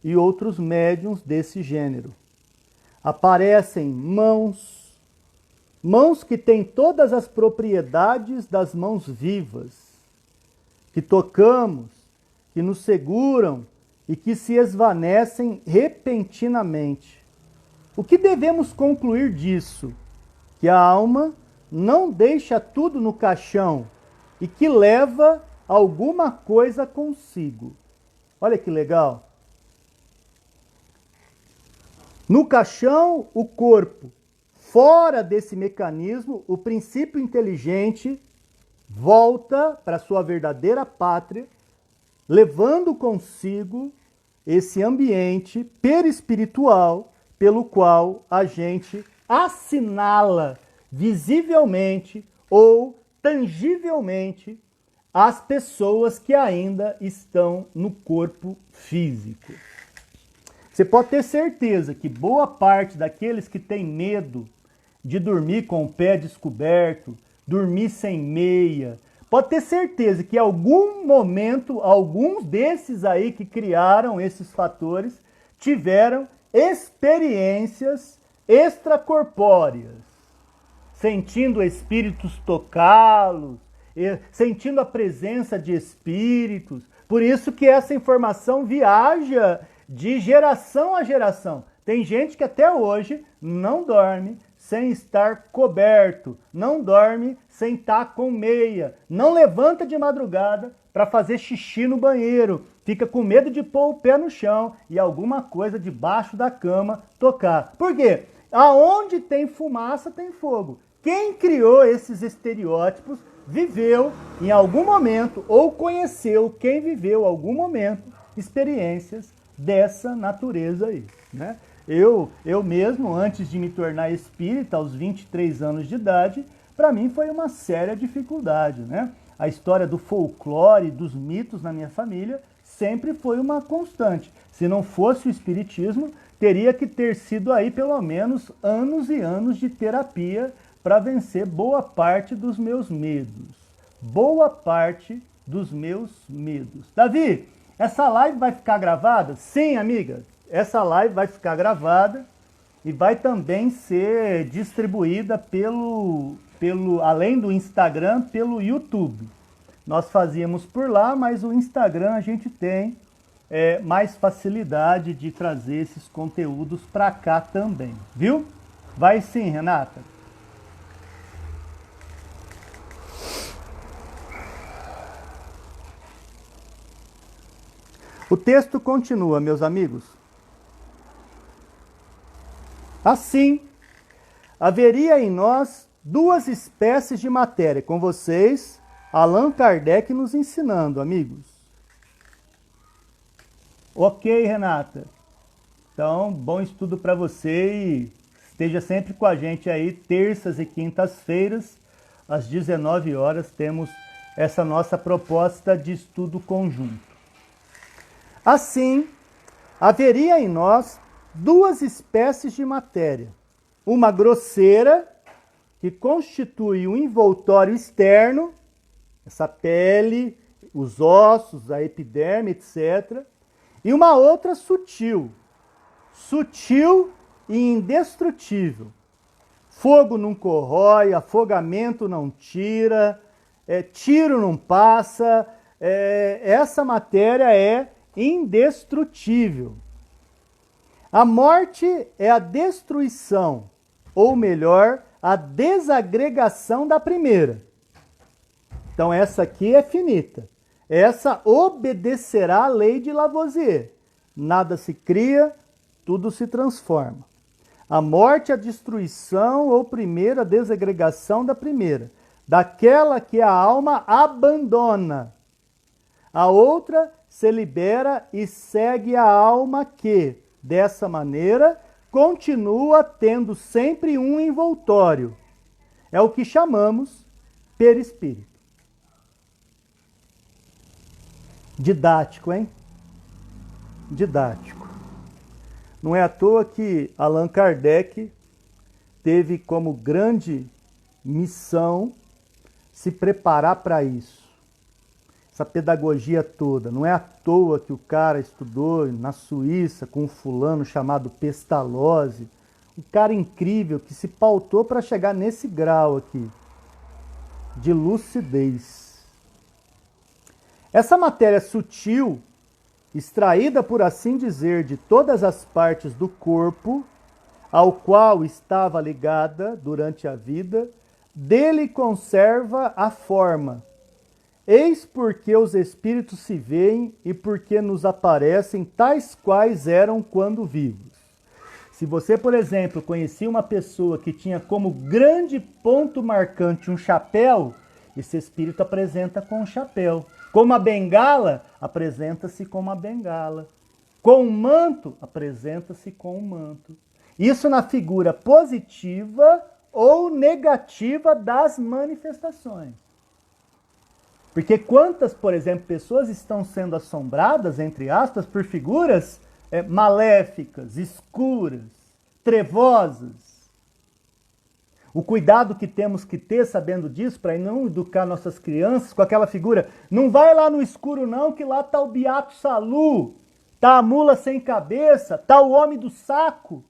A: e outros médiuns desse gênero. Aparecem mãos que têm todas as propriedades das mãos vivas, que tocamos, que nos seguram e que se esvanecem repentinamente. O que devemos concluir disso? Que a alma não deixa tudo no caixão e que leva alguma coisa consigo. Olha que legal. No caixão, o corpo. Fora desse mecanismo, o princípio inteligente volta para sua verdadeira pátria, levando consigo esse ambiente perispiritual pelo qual a gente assinala visivelmente ou tangivelmente as pessoas que ainda estão no corpo físico. Você pode ter certeza que boa parte daqueles que têm medo de dormir com o pé descoberto, dormir sem meia, pode ter certeza que em algum momento, alguns desses aí que criaram esses fatores tiveram experiências extracorpóreas, sentindo espíritos tocá-los, sentindo a presença de espíritos. Por isso que essa informação viaja de geração a geração. Tem gente que até hoje não dorme sem estar coberto, não dorme sem estar com meia, não levanta de madrugada para fazer xixi no banheiro, fica com medo de pôr o pé no chão e alguma coisa debaixo da cama tocar. Por quê? Aonde tem fumaça tem fogo. Quem criou esses estereótipos viveu em algum momento ou conheceu quem viveu em algum momento experiências dessa natureza aí, né? Eu mesmo, antes de me tornar espírita, aos 23 anos de idade, para mim foi uma séria dificuldade, né? A história do folclore, dos mitos na minha família sempre foi uma constante. Se não fosse o espiritismo, teria que ter sido aí pelo menos anos e anos de terapia para vencer boa parte dos meus medos. Boa parte dos meus medos. Davi, essa live vai ficar gravada? Sim, amiga. Essa live vai ficar gravada e vai também ser distribuída além do Instagram, pelo YouTube. Nós fazíamos por lá, mas o Instagram a gente tem mais facilidade de trazer esses conteúdos para cá também, viu? Vai sim, Renata. O texto continua, meus amigos. Assim, haveria em nós duas espécies de matéria. Com vocês, Allan Kardec nos ensinando, amigos. Ok, Renata. Então, bom estudo para você e esteja sempre com a gente aí, terças e quintas-feiras, às 19 horas, temos essa nossa proposta de estudo conjunto. Assim, haveria em nós duas espécies de matéria. Uma grosseira, que constitui o envoltório externo, essa pele, os ossos, a epiderme, etc. E uma outra sutil. Sutil e indestrutível. Fogo não corrói, afogamento não tira, tiro não passa. Essa matéria é indestrutível. A morte é a destruição, ou melhor, a desagregação da primeira. Então essa aqui é finita. Essa obedecerá à lei de Lavoisier. Nada se cria, tudo se transforma. A morte é a destruição, ou primeira, a desagregação da primeira. Daquela que a alma abandona. A outra se libera e segue a alma que, dessa maneira, continua tendo sempre um envoltório. É o que chamamos perispírito. Didático, hein? Didático. Não é à toa que Allan Kardec teve como grande missão se preparar para isso. Essa pedagogia toda. Não é à toa que o cara estudou na Suíça com um fulano chamado Pestalozzi. Um cara incrível que se pautou para chegar nesse grau aqui de lucidez. Essa matéria sutil, extraída, por assim dizer, de todas as partes do corpo, ao qual estava ligada durante a vida, dele conserva a forma. Eis porque os espíritos se veem e porque nos aparecem tais quais eram quando vivos. Se você, por exemplo, conhecia uma pessoa que tinha como grande ponto marcante um chapéu, esse espírito apresenta com um chapéu. Com uma bengala, apresenta-se com uma bengala. Com um manto, apresenta-se com um manto. Isso na figura positiva ou negativa das manifestações. Porque quantas, por exemplo, pessoas estão sendo assombradas, entre aspas, por figuras maléficas, escuras, trevosas. O cuidado que temos que ter sabendo disso, para não educar nossas crianças com aquela figura. Não vai lá no escuro não, que lá está o Beato Salu, está a mula sem cabeça, está o homem do saco.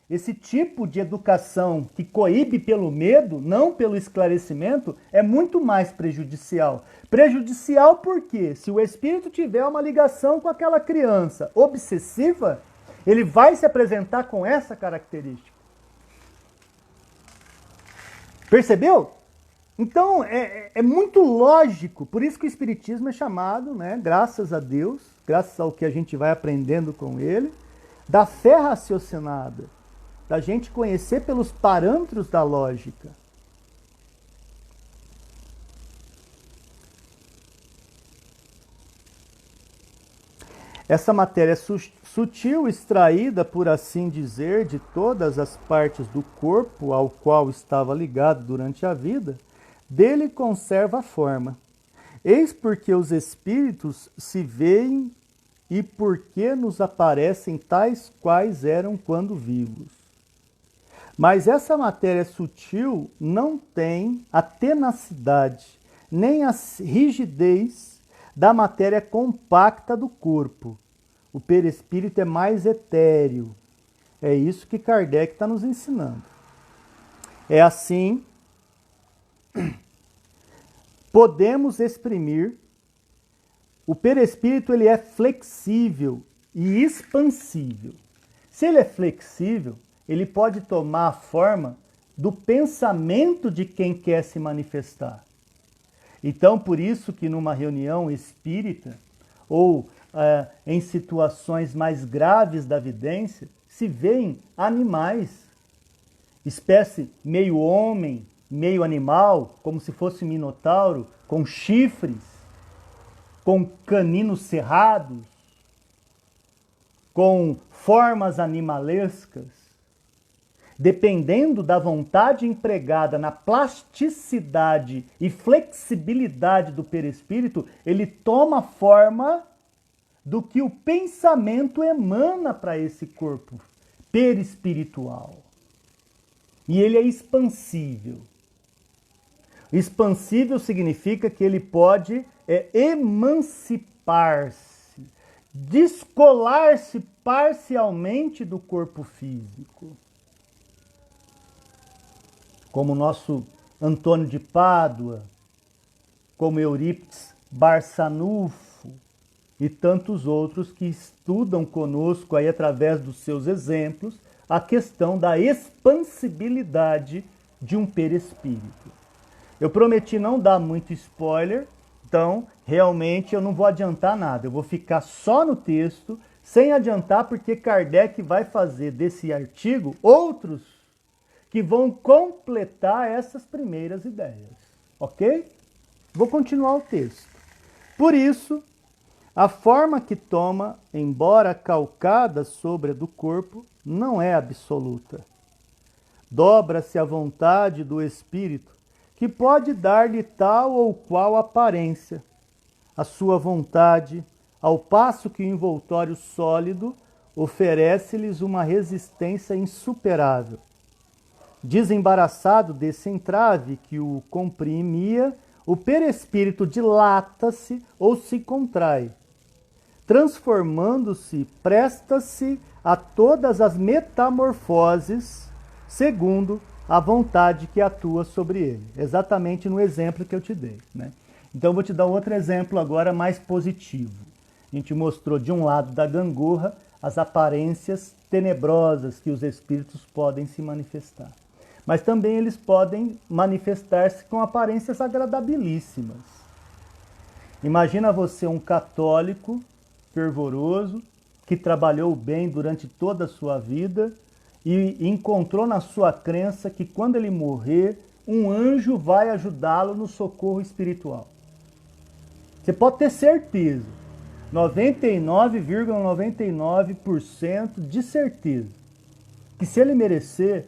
A: Esse tipo de educação que coíbe pelo medo, não pelo esclarecimento, é muito mais prejudicial. Prejudicial porque, se o espírito tiver uma ligação com aquela criança obsessiva, ele vai se apresentar com essa característica. Percebeu? Então, é muito lógico, por isso que o Espiritismo é chamado, né, graças a Deus, graças ao que a gente vai aprendendo com ele, da fé raciocinada. Da gente conhecer pelos parâmetros da lógica. Essa matéria sutil, extraída, por assim dizer, de todas as partes do corpo ao qual estava ligado durante a vida, dele conserva a forma. Eis porque os espíritos se veem e porque nos aparecem tais quais eram quando vivos. Mas essa matéria sutil não tem a tenacidade, nem a rigidez da matéria compacta do corpo. O perispírito é mais etéreo. É isso que Kardec está nos ensinando. É assim, podemos exprimir. O perispírito ele é flexível e expansível. Se ele é flexível, ele pode tomar a forma do pensamento de quem quer se manifestar. Então, por isso que numa reunião espírita, ou em situações mais graves da vidência, se veem animais, espécie meio homem, meio animal, como se fosse um minotauro, com chifres, com caninos cerrados, com formas animalescas. Dependendo da vontade empregada na plasticidade e flexibilidade do perispírito, ele toma forma do que o pensamento emana para esse corpo perispiritual. E ele é expansível. Expansível significa que ele pode emancipar-se, descolar-se parcialmente do corpo físico. Como o nosso Antônio de Pádua, como Eurípides Barçanufo e tantos outros que estudam conosco aí através dos seus exemplos a questão da expansibilidade de um perispírito. Eu prometi não dar muito spoiler, então realmente eu não vou adiantar nada, eu vou ficar só no texto, sem adiantar, porque Kardec vai fazer desse artigo outros que vão completar essas primeiras ideias, ok? Vou continuar o texto. Por isso, a forma que toma, embora calcada sobre a do corpo, não é absoluta. Dobra-se a vontade do espírito, que pode dar-lhe tal ou qual aparência, a sua vontade, ao passo que o envoltório sólido oferece-lhes uma resistência insuperável. Desembaraçado desse entrave que o comprimia, o perispírito dilata-se ou se contrai. Transformando-se, presta-se a todas as metamorfoses, segundo a vontade que atua sobre ele. Exatamente no exemplo que eu te dei, né? Então eu vou te dar outro exemplo agora mais positivo. A gente mostrou de um lado da gangorra as aparências tenebrosas que os espíritos podem se manifestar. Mas também eles podem manifestar-se com aparências agradabilíssimas. Imagina você um católico fervoroso que trabalhou bem durante toda a sua vida e encontrou na sua crença que quando ele morrer, um anjo vai ajudá-lo no socorro espiritual. Você pode ter certeza, 99,99% de certeza, que se ele merecer,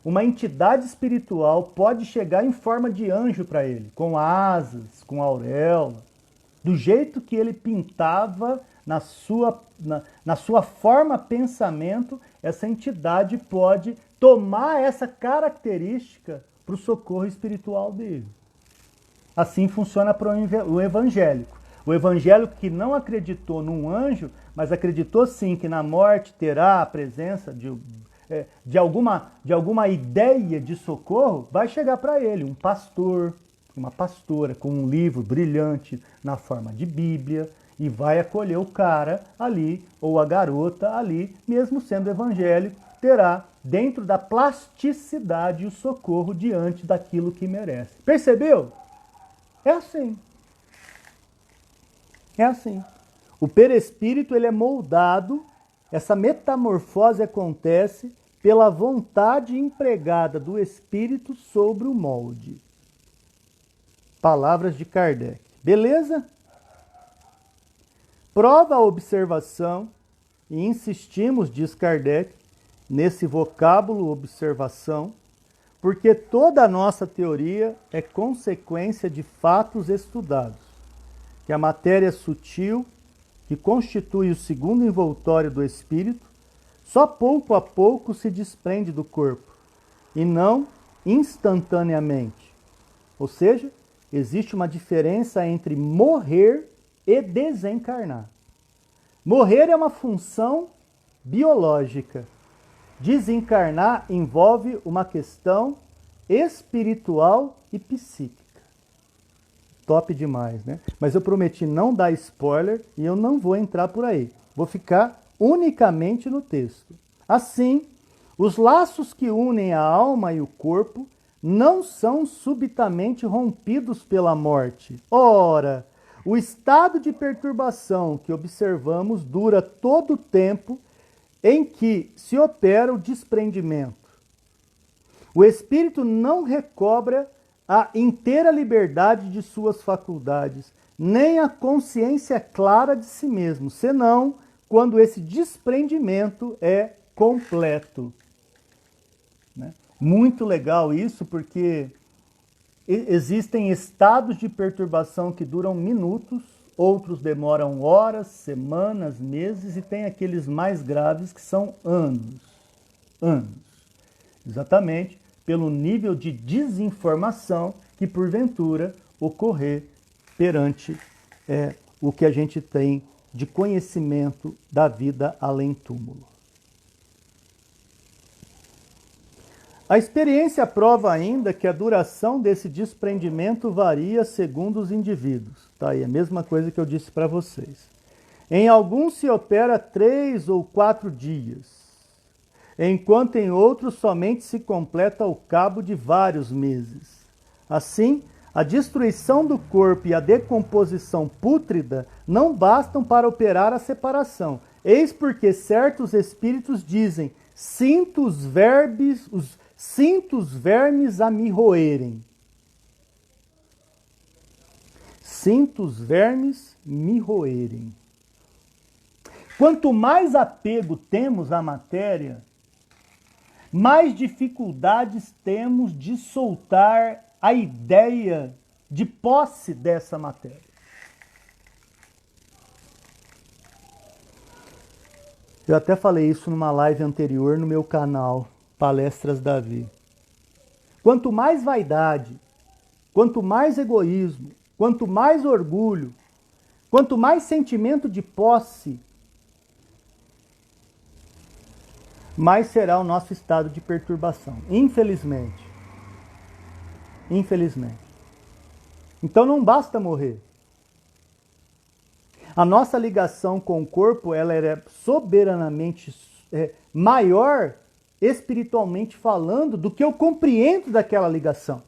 A: uma entidade espiritual pode chegar em forma de anjo para ele, com asas, com auréola, do jeito que ele pintava na sua forma pensamento, essa entidade pode tomar essa característica para o socorro espiritual dele. Assim funciona para o evangélico. O evangélico que não acreditou num anjo, mas acreditou sim que na morte terá a presença de alguma ideia de socorro, vai chegar para ele um pastor, uma pastora com um livro brilhante na forma de Bíblia e vai acolher o cara ali, ou a garota ali, mesmo sendo evangélico, terá dentro da plasticidade o socorro diante daquilo que merece. Percebeu? É assim. É assim. O perispírito ele é moldado, essa metamorfose acontece pela vontade empregada do espírito sobre o molde. Palavras de Kardec. Beleza? prova a observação, e insistimos, diz Kardec, nesse vocábulo observação, porque toda a nossa teoria é consequência de fatos estudados, que a matéria sutil, que constitui o segundo envoltório do espírito, só pouco a pouco se desprende do corpo, e não instantaneamente. Ou seja, existe uma diferença entre morrer e desencarnar. Morrer é uma função biológica. Desencarnar envolve uma questão espiritual e psíquica. Top demais, né? Mas eu prometi não dar spoiler e eu não vou entrar por aí. Vou ficar unicamente no texto. Assim, os laços que unem a alma e o corpo não são subitamente rompidos pela morte. Ora, o estado de perturbação que observamos dura todo o tempo em que se opera o desprendimento. O espírito não recobra a inteira liberdade de suas faculdades, nem a consciência clara de si mesmo, senão quando esse desprendimento é completo. Né? Muito legal isso, porque existem estados de perturbação que duram minutos, outros demoram horas, semanas, meses, e tem aqueles mais graves que são anos. Anos. Exatamente pelo nível de desinformação que, porventura, ocorrer perante o que a gente tem de conhecimento da vida além túmulo. A experiência prova ainda que a duração desse desprendimento varia segundo os indivíduos. Tá aí a mesma coisa que eu disse para vocês. Em alguns se opera 3 ou 4 dias, enquanto em outros somente se completa ao cabo de vários meses. Assim, a destruição do corpo e a decomposição pútrida não bastam para operar a separação. Eis porque certos espíritos dizem: sinto os vermes a me roerem. Sinto os vermes me roerem. Quanto mais apego temos à matéria, mais dificuldades temos de soltar a ideia de posse dessa matéria. Eu até falei isso numa live anterior no meu canal, Palestras Davi. Quanto mais vaidade, quanto mais egoísmo, quanto mais orgulho, quanto mais sentimento de posse, mais será o nosso estado de perturbação. Infelizmente. Infelizmente. Então não basta morrer. A nossa ligação com o corpo, ela é soberanamente maior, espiritualmente falando, do que eu compreendo daquela ligação.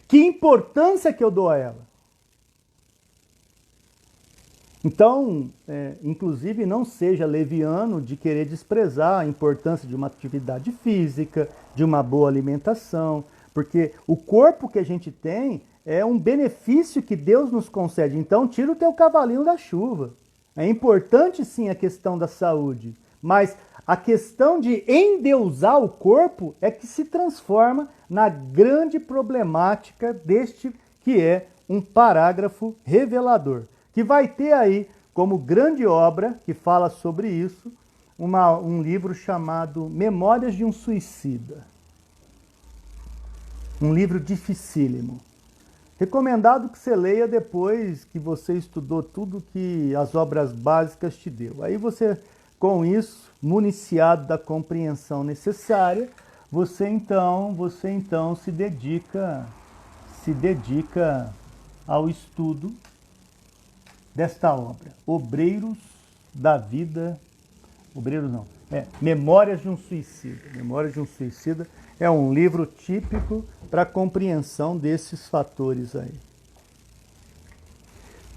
A: Que importância que eu dou a ela? Então, inclusive, não seja leviano de querer desprezar a importância de uma atividade física, de uma boa alimentação, porque o corpo que a gente tem é um benefício que Deus nos concede. Então, tira o teu cavalinho da chuva. É importante, sim, a questão da saúde, mas a questão de endeusar o corpo é que se transforma na grande problemática deste que é um parágrafo revelador, que vai ter aí como grande obra, que fala sobre isso, um livro chamado Memórias de um Suicida. Um livro dificílimo. Recomendado que você leia depois que você estudou tudo que as obras básicas te deu. Aí você, com isso, municiado da compreensão necessária, você então se dedica ao estudo desta obra, Obreiros da Vida, Obreiros não, Memórias de um Suicida. Memórias de um Suicida é um livro típico para a compreensão desses fatores aí.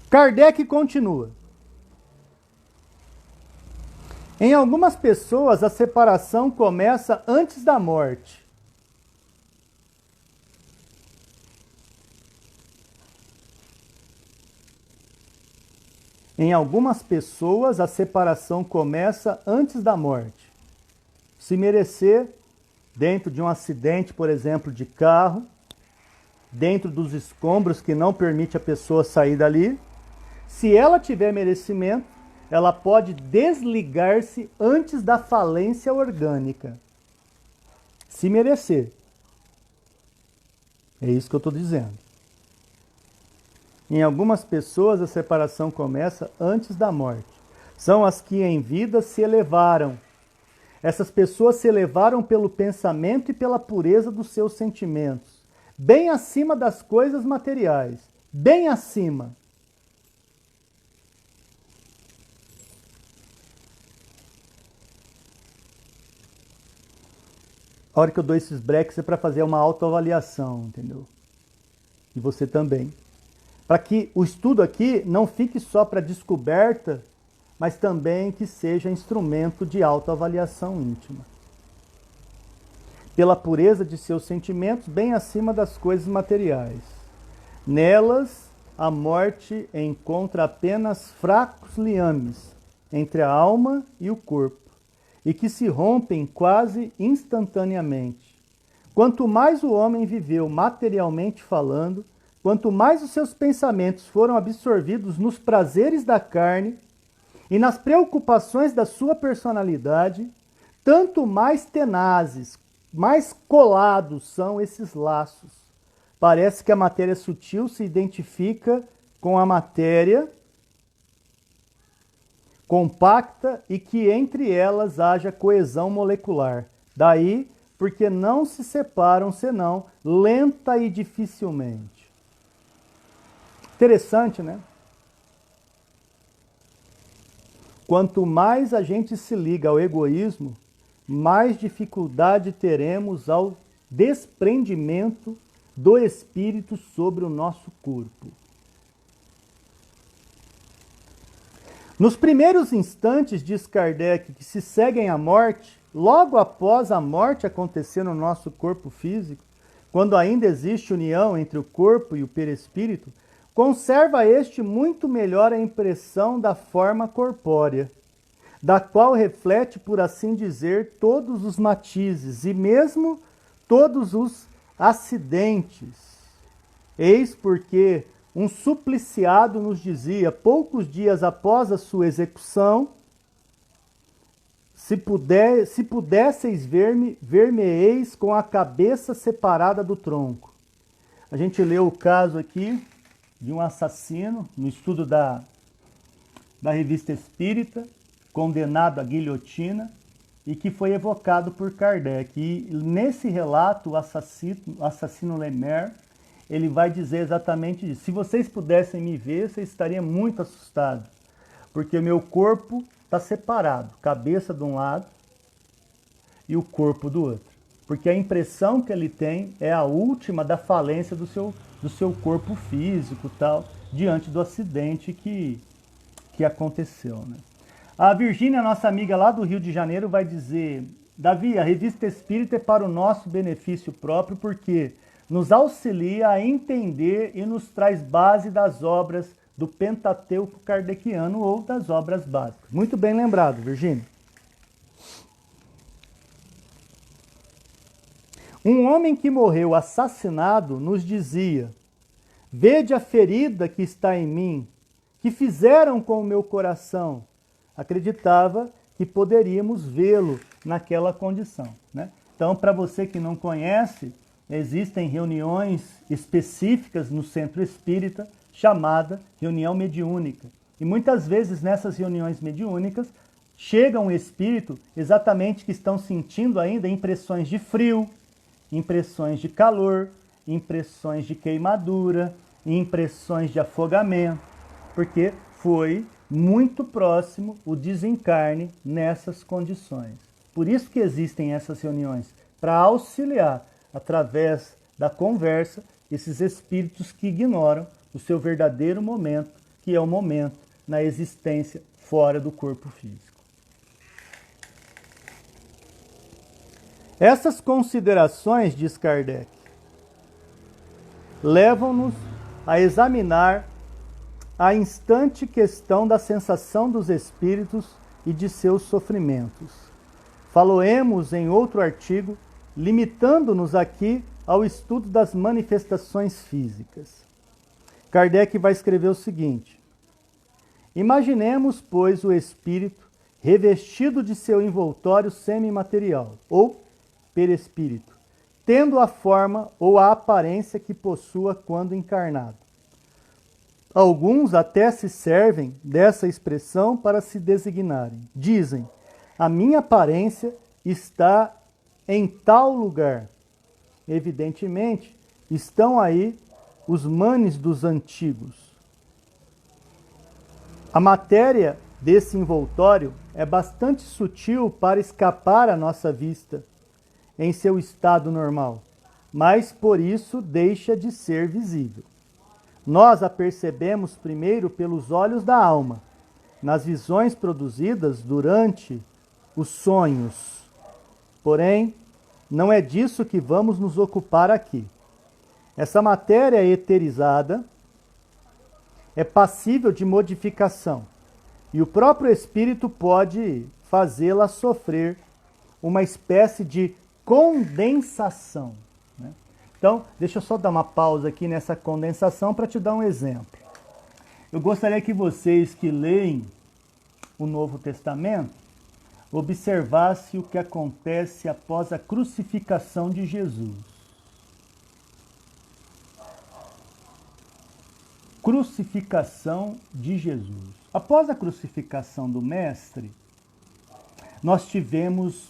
A: Kardec continua. Em algumas pessoas, a separação começa antes da morte. Em algumas pessoas, a separação começa antes da morte. Se merecer, dentro de um acidente, por exemplo, de carro, dentro dos escombros que não permite a pessoa sair dali, se ela tiver merecimento, ela pode desligar-se antes da falência orgânica. Se merecer. É isso que eu estou dizendo. Em algumas pessoas, a separação começa antes da morte. São as que em vida se elevaram. Essas pessoas se elevaram pelo pensamento e pela pureza dos seus sentimentos, bem acima das coisas materiais, bem acima. A hora que eu dou esses breaks é para fazer uma autoavaliação, entendeu? E você também. Para que o estudo aqui não fique só para descoberta, mas também que seja instrumento de autoavaliação íntima. Pela pureza de seus sentimentos, bem acima das coisas materiais. Nelas, a morte encontra apenas fracos liames entre a alma e o corpo, e que se rompem quase instantaneamente. Quanto mais o homem viveu materialmente falando, quanto mais os seus pensamentos foram absorvidos nos prazeres da carne e nas preocupações da sua personalidade, tanto mais tenazes, mais colados são esses laços. Parece que a matéria sutil se identifica com a matéria compacta e que entre elas haja coesão molecular. Daí, porque não se separam senão lenta e dificilmente. Interessante, né? Quanto mais a gente se liga ao egoísmo, mais dificuldade teremos ao desprendimento do espírito sobre o nosso corpo. Nos primeiros instantes, diz Kardec, que se seguem à morte, logo após a morte acontecer no nosso corpo físico, quando ainda existe união entre o corpo e o perispírito, conserva este muito melhor a impressão da forma corpórea, da qual reflete, por assim dizer, todos os matizes e mesmo todos os acidentes. Eis porque um supliciado nos dizia, poucos dias após a sua execução, se pudesseis ver-me, ver-me-eis com a cabeça separada do tronco. A gente leu o caso aqui de um assassino, no estudo da Revista Espírita, condenado à guilhotina, e que foi evocado por Kardec. E nesse relato, o assassino Lemaire, ele vai dizer exatamente isso. Se vocês pudessem me ver, vocês estariam muito assustados, porque o meu corpo está separado, cabeça de um lado e o corpo do outro. Porque a impressão que ele tem é a última da falência do seu corpo físico, tal, diante do acidente que aconteceu, né? A Virgínia, nossa amiga lá do Rio de Janeiro, vai dizer: Davi, a Revista Espírita é para o nosso benefício próprio, porque nos auxilia a entender e nos traz base das obras do Pentateuco kardeciano ou das obras básicas. Muito bem lembrado, Virgínia. Um homem que morreu assassinado nos dizia: vede a ferida que está em mim, que fizeram com o meu coração. Acreditava que poderíamos vê-lo naquela condição, né? Então, para você que não conhece, existem reuniões específicas no Centro Espírita chamada reunião mediúnica. E muitas vezes nessas reuniões mediúnicas chega um espírito exatamente que estão sentindo ainda impressões de frio, impressões de calor, impressões de queimadura, impressões de afogamento, porque foi muito próximo o desencarne nessas condições. Por isso que existem essas reuniões, para auxiliar, através da conversa, esses espíritos que ignoram o seu verdadeiro momento, que é o momento na existência fora do corpo físico. Essas considerações, diz Kardec, levam-nos a examinar a instante questão da sensação dos espíritos e de seus sofrimentos. Faloemos em outro artigo, limitando-nos aqui ao estudo das manifestações físicas. Kardec vai escrever o seguinte: imaginemos, pois, o espírito revestido de seu envoltório semimaterial, ou perispírito, tendo a forma ou a aparência que possua quando encarnado. Alguns até se servem dessa expressão para se designarem. Dizem: a minha aparência está em tal lugar. Evidentemente, estão aí os manes dos antigos. A matéria desse envoltório é bastante sutil para escapar à nossa vista em seu estado normal, mas por isso deixa de ser visível. Nós a percebemos primeiro pelos olhos da alma, nas visões produzidas durante os sonhos. Porém, não é disso que vamos nos ocupar aqui. Essa matéria eterizada é passível de modificação e o próprio espírito pode fazê-la sofrer uma espécie de condensação. Né? Então, deixa eu só dar uma pausa aqui nessa condensação para te dar um exemplo. Eu gostaria que vocês que leem o Novo Testamento observassem o que acontece após a crucificação de Jesus. Crucificação de Jesus. Após a crucificação do Mestre, nós tivemos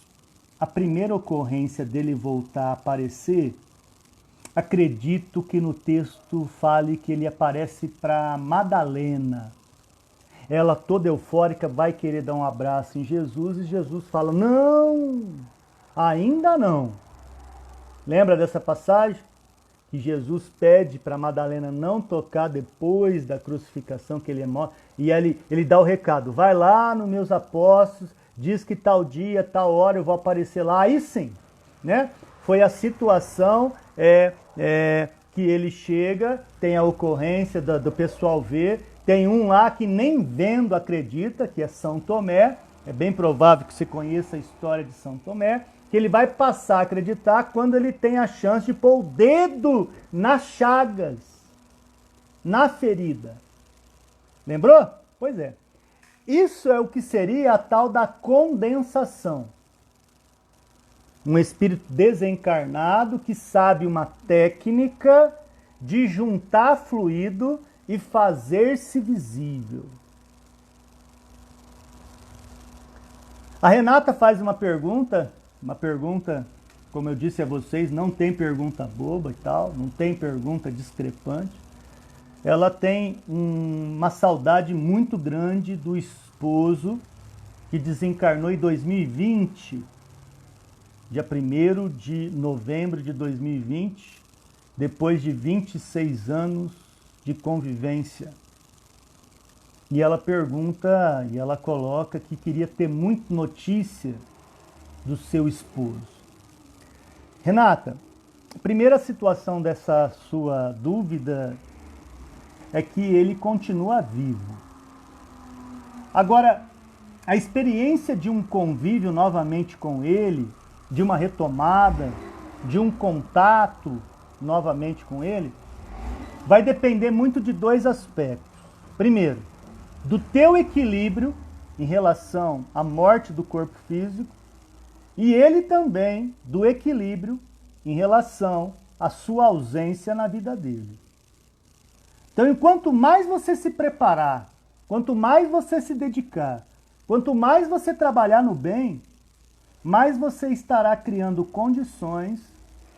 A: a primeira ocorrência dele voltar a aparecer. Acredito que no texto fale que ele aparece para Madalena. Ela toda eufórica vai querer dar um abraço em Jesus e Jesus fala: não, ainda não. Lembra dessa passagem? Que Jesus pede para Madalena não tocar depois da crucificação, que ele é morto. E ele dá o recado: vai lá nos meus apóstolos, diz que tal dia, tal hora eu vou aparecer lá. Aí sim, né? Foi a situação que ele chega, tem a ocorrência do pessoal ver, tem um lá que nem vendo acredita, que é São Tomé. É bem provável que você conheça a história de São Tomé, que ele vai passar a acreditar quando ele tem a chance de pôr o dedo nas chagas, na ferida. Lembrou? Pois é. Isso é o que seria a tal da condensação. Um espírito desencarnado que sabe uma técnica de juntar fluido e fazer-se visível. A Renata faz uma pergunta, como eu disse a vocês, não tem pergunta boba e tal, não tem pergunta discrepante. Ela tem uma saudade muito grande do esposo que desencarnou em 2020, dia 1º de novembro de 2020, depois de 26 anos de convivência. E ela pergunta, e ela coloca que queria ter muita notícia do seu esposo. Renata, a primeira situação dessa sua dúvida é que ele continua vivo. Agora, a experiência de um convívio novamente com ele, de uma retomada, de um contato novamente com ele, vai depender muito de dois aspectos. Primeiro, do teu equilíbrio em relação à morte do corpo físico e ele também do equilíbrio em relação à sua ausência na vida dele. Então, enquanto mais você se preparar, quanto mais você se dedicar, quanto mais você trabalhar no bem, mais você estará criando condições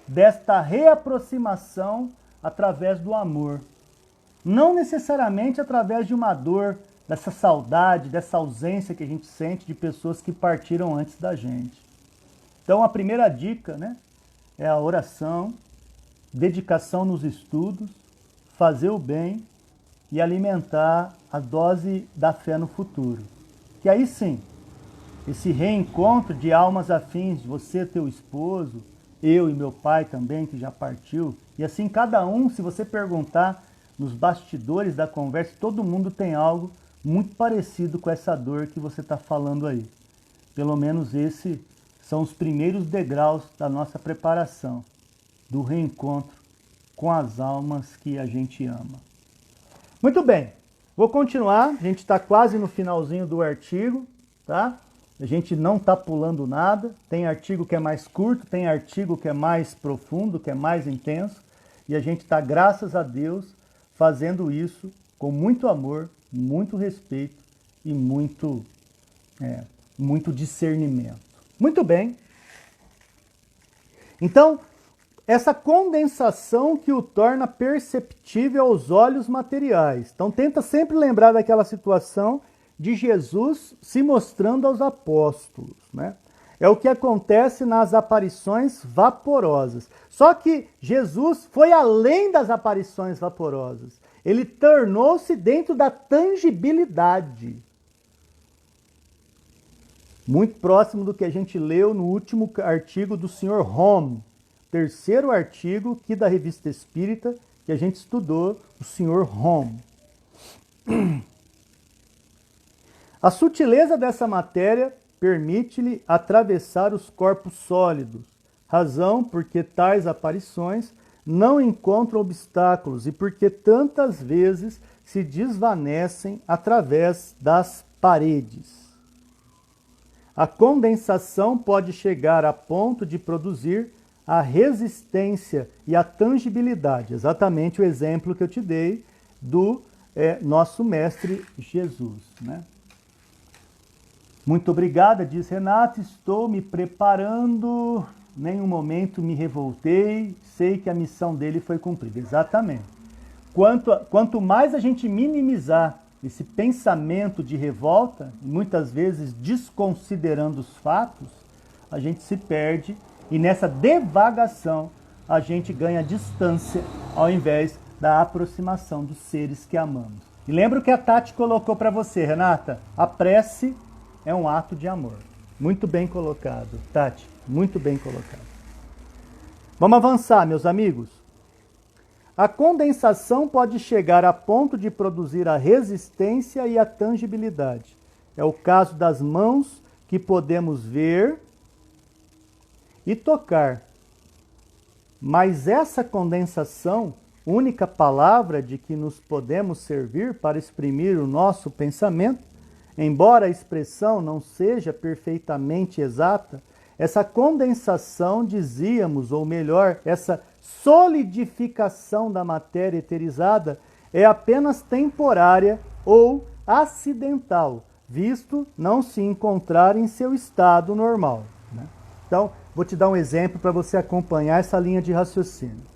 A: desta reaproximação através do amor. Não necessariamente através de uma dor, dessa saudade, dessa ausência que a gente sente de pessoas que partiram antes da gente. Então, a primeira dica, né, é a oração, dedicação nos estudos, fazer o bem e alimentar a dose da fé no futuro. Que aí sim, esse reencontro de almas afins, você, teu esposo, eu e meu pai também, que já partiu, e assim cada um, se você perguntar, nos bastidores da conversa, todo mundo tem algo muito parecido com essa dor que você está falando aí. Pelo menos esses são os primeiros degraus da nossa preparação, do reencontro com as almas que a gente ama. Muito bem, vou continuar, a gente está quase no finalzinho do artigo, tá? A gente não está pulando nada, tem artigo que é mais curto, tem artigo que é mais profundo, que é mais intenso, e a gente está, graças a Deus, fazendo isso com muito amor, muito respeito e muito discernimento. Muito bem. Então, essa condensação que o torna perceptível aos olhos materiais. Então, tenta sempre lembrar daquela situação de Jesus se mostrando aos apóstolos, né? É o que acontece nas aparições vaporosas. Só que Jesus foi além das aparições vaporosas. Ele tornou-se dentro da tangibilidade. Muito próximo do que a gente leu no último artigo do Sr. Home. Terceiro artigo aqui da Revista Espírita que a gente estudou, o Sr. Home. A sutileza dessa matéria permite-lhe atravessar os corpos sólidos, razão porque tais aparições não encontram obstáculos e porque tantas vezes se desvanecem através das paredes. A condensação pode chegar a ponto de produzir a resistência e a tangibilidade, exatamente o exemplo que eu te dei do nosso Mestre Jesus, né? Muito obrigada, diz Renata, estou me preparando, nenhum momento me revoltei, sei que a missão dele foi cumprida. Exatamente. Quanto mais a gente minimizar esse pensamento de revolta, muitas vezes desconsiderando os fatos, a gente se perde e nessa devagação a gente ganha distância ao invés da aproximação dos seres que amamos. E lembra o que a Tati colocou para você, Renata? A prece é um ato de amor. Muito bem colocado, Tati. Muito bem colocado. Vamos avançar, meus amigos. A condensação pode chegar a ponto de produzir a resistência e a tangibilidade. É o caso das mãos que podemos ver e tocar. Mas essa condensação, única palavra de que nos podemos servir para exprimir o nosso pensamento, embora a expressão não seja perfeitamente exata, essa condensação, dizíamos, ou melhor, essa solidificação da matéria eterizada é apenas temporária ou acidental, visto não se encontrar em seu estado normal, né? Então, vou te dar um exemplo para você acompanhar essa linha de raciocínio.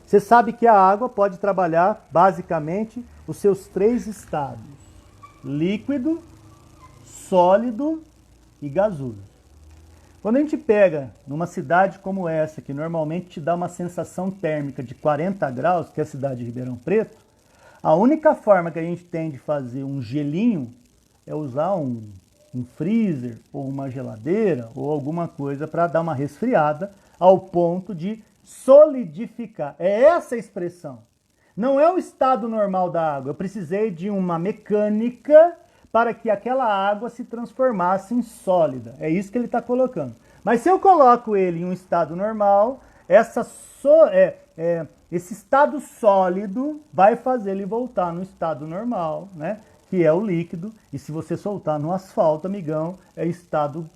A: Você sabe que a água pode trabalhar, basicamente, os seus 3 estados: líquido, sólido e gasoso. Quando a gente pega numa cidade como essa, que normalmente te dá uma sensação térmica de 40 graus, que é a cidade de Ribeirão Preto, a única forma que a gente tem de fazer um gelinho é usar um freezer ou uma geladeira ou alguma coisa para dar uma resfriada ao ponto de solidificar. É essa a expressão. Não é o estado normal da água. Eu precisei de uma mecânica para que aquela água se transformasse em sólida. É isso que ele está colocando. Mas se eu coloco ele em um estado normal, esse estado sólido vai fazer ele voltar no estado normal, né? Que é o líquido. E se você soltar no asfalto, amigão, é estado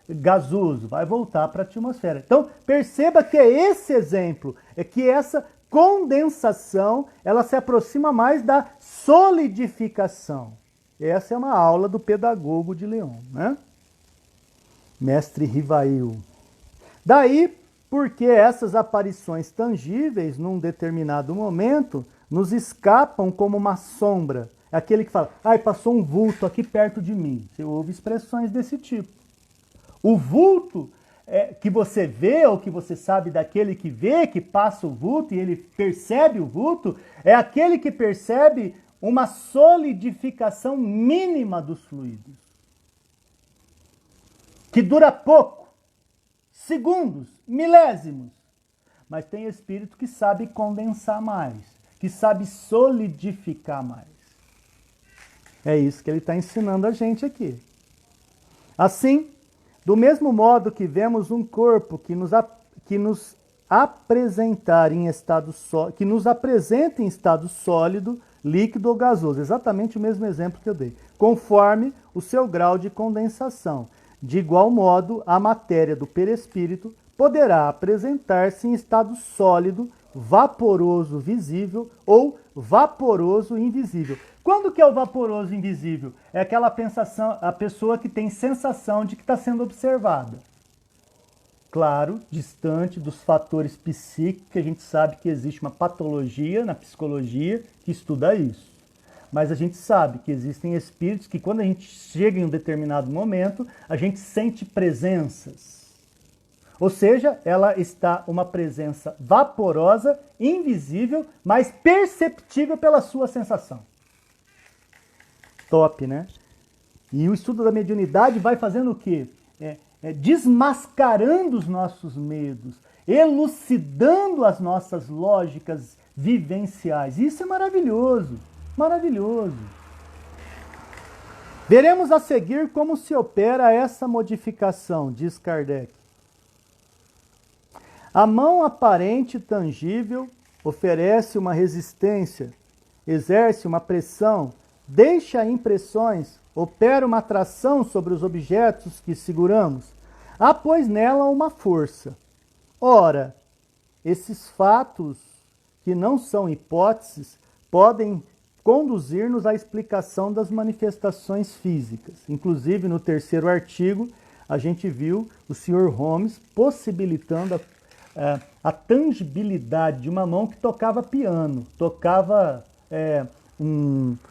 A: gasoso. Vai voltar para a atmosfera. Então, perceba que é esse exemplo, é que essa condensação, ela se aproxima mais da solidificação. Essa é uma aula do pedagogo de Leon, né? Mestre Rivail. Daí, porque essas aparições tangíveis, num determinado momento, nos escapam como uma sombra. É aquele que fala, passou um vulto aqui perto de mim. Você ouve expressões desse tipo. O vulto que você vê, ou que você sabe daquele que vê, que passa o vulto e ele percebe o vulto, é aquele que percebe uma solidificação mínima dos fluidos, que dura pouco, segundos, milésimos, mas tem espírito que sabe condensar mais, que sabe solidificar mais. É isso que ele está ensinando a gente aqui. Assim, do mesmo modo que vemos um corpo que nos apresenta em estado sólido, líquido ou gasoso, exatamente o mesmo exemplo que eu dei, conforme o seu grau de condensação. De igual modo, a matéria do perispírito poderá apresentar-se em estado sólido, vaporoso visível ou vaporoso invisível. Quando que é o vaporoso invisível? É aquela a pessoa que tem sensação de que está sendo observada. Claro, distante dos fatores psíquicos, que a gente sabe que existe uma patologia na psicologia que estuda isso. Mas a gente sabe que existem espíritos que quando a gente chega em um determinado momento, a gente sente presenças. Ou seja, ela está uma presença vaporosa, invisível, mas perceptível pela sua sensação. Top, né? E o estudo da mediunidade vai fazendo o quê? Desmascarando os nossos medos, elucidando as nossas lógicas vivenciais. Isso é maravilhoso, maravilhoso. Veremos a seguir como se opera essa modificação, diz Kardec. A mão aparente e tangível oferece uma resistência, exerce uma pressão, deixa impressões, opera uma atração sobre os objetos que seguramos. Há, pois, nela uma força. Ora, esses fatos, que não são hipóteses, podem conduzir-nos à explicação das manifestações físicas. Inclusive, no terceiro artigo, a gente viu o Sr. Holmes possibilitando a tangibilidade de uma mão que tocava piano, tocava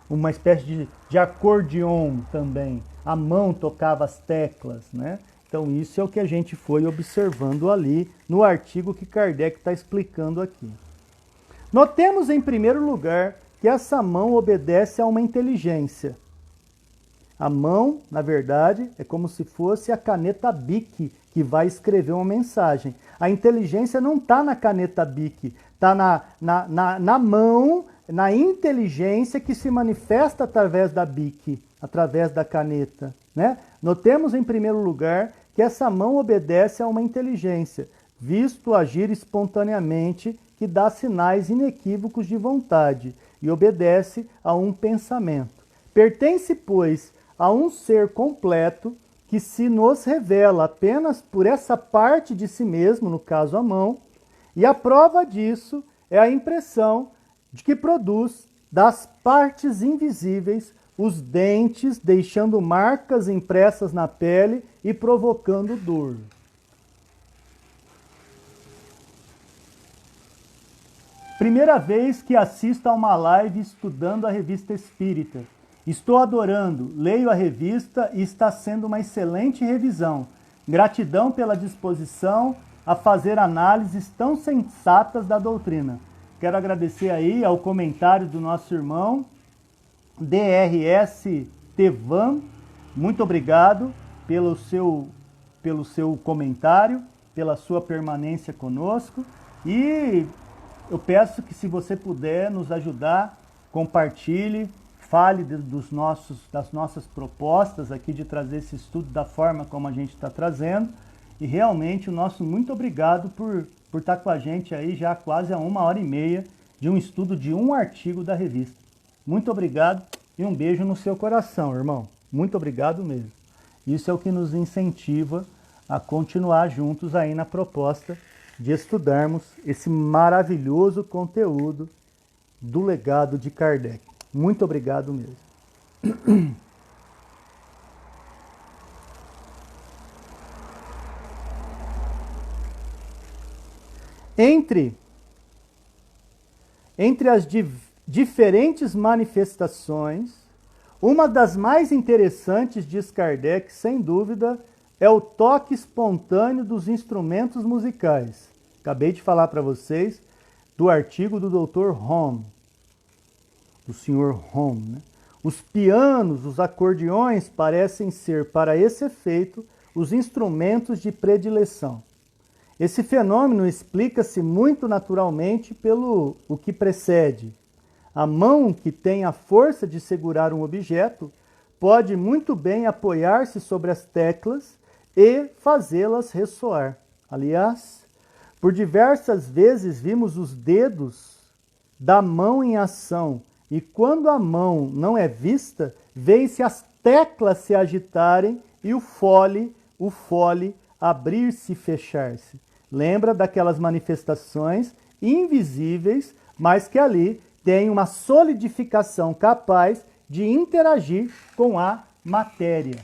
A: uma espécie de acordeon também. A mão tocava as teclas, né? Então isso é o que a gente foi observando ali no artigo que Kardec está explicando aqui. Notemos em primeiro lugar que essa mão obedece a uma inteligência. A mão, na verdade, é como se fosse a caneta Bic que vai escrever uma mensagem. A inteligência não está na caneta Bic, está na mão, na inteligência que se manifesta através da Bic, através da caneta, né? Notemos em primeiro lugar que essa mão obedece a uma inteligência, visto agir espontaneamente, que dá sinais inequívocos de vontade e obedece a um pensamento. Pertence, pois, a um ser completo que se nos revela apenas por essa parte de si mesmo, no caso a mão, e a prova disso é a impressão de que produz das partes invisíveis os dentes, deixando marcas impressas na pele e provocando dor. Primeira vez que assisto a uma live estudando a Revista Espírita. Estou adorando, leio a revista e está sendo uma excelente revisão. Gratidão pela disposição a fazer análises tão sensatas da doutrina. Quero agradecer aí ao comentário do nosso irmão, DRS Tevan. Muito obrigado pelo seu comentário, pela sua permanência conosco. E eu peço que, se você puder nos ajudar, compartilhe, fale das nossas propostas aqui de trazer esse estudo da forma como a gente está trazendo. E realmente o nosso muito obrigado por estar com a gente aí já quase a 1h30 de um estudo de um artigo da revista. Muito obrigado e um beijo no seu coração, irmão. Muito obrigado mesmo. Isso é o que nos incentiva a continuar juntos aí na proposta de estudarmos esse maravilhoso conteúdo do legado de Kardec. Muito obrigado mesmo. Entre as diferentes manifestações, uma das mais interessantes, diz Kardec, sem dúvida, é o toque espontâneo dos instrumentos musicais. Acabei de falar para vocês do artigo do Dr. Hom, do Sr. Hom, né? Os pianos, os acordeões parecem ser, para esse efeito, os instrumentos de predileção. Esse fenômeno explica-se muito naturalmente pelo o que precede. A mão que tem a força de segurar um objeto pode muito bem apoiar-se sobre as teclas e fazê-las ressoar. Aliás, por diversas vezes vimos os dedos da mão em ação, e quando a mão não é vista, vê-se as teclas se agitarem e o fole abrir-se e fechar-se. Lembra daquelas manifestações invisíveis, mas que ali tem uma solidificação capaz de interagir com a matéria.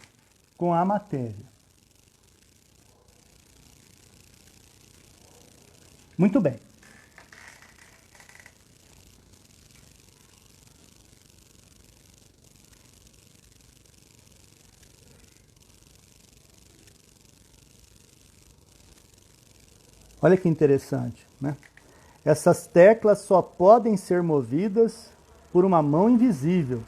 A: Muito bem. Olha que interessante, né? Essas teclas só podem ser movidas por uma mão invisível,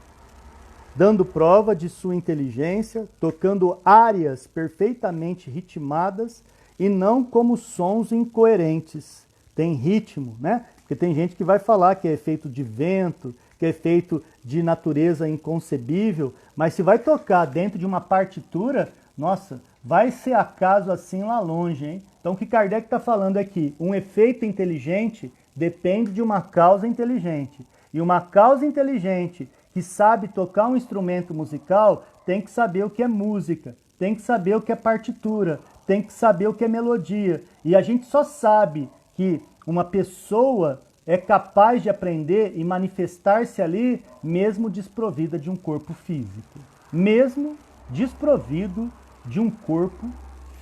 A: dando prova de sua inteligência, tocando áreas perfeitamente ritmadas e não como sons incoerentes. Tem ritmo, né? Porque tem gente que vai falar que é efeito de vento, que é efeito de natureza inconcebível, mas se vai tocar dentro de uma partitura, nossa, vai ser acaso assim lá longe, hein? Então o que Kardec está falando é que um efeito inteligente depende de uma causa inteligente. E uma causa inteligente que sabe tocar um instrumento musical tem que saber o que é música, tem que saber o que é partitura, tem que saber o que é melodia. E a gente só sabe que uma pessoa é capaz de aprender e manifestar-se ali mesmo desprovida de um corpo físico. Mesmo desprovido de um corpo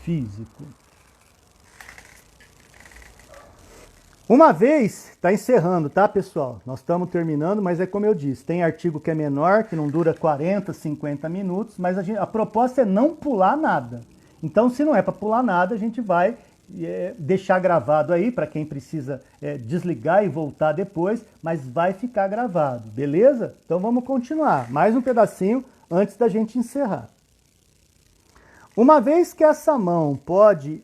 A: físico. Uma vez, está encerrando, tá, pessoal? Nós estamos terminando, mas é como eu disse, tem artigo que é menor, que não dura 40, 50 minutos, mas a proposta é não pular nada. Então, se não é para pular nada, a gente vai deixar gravado aí, para quem precisa desligar e voltar depois, mas vai ficar gravado, beleza? Então vamos continuar. Mais um pedacinho antes da gente encerrar. Uma vez que essa mão pode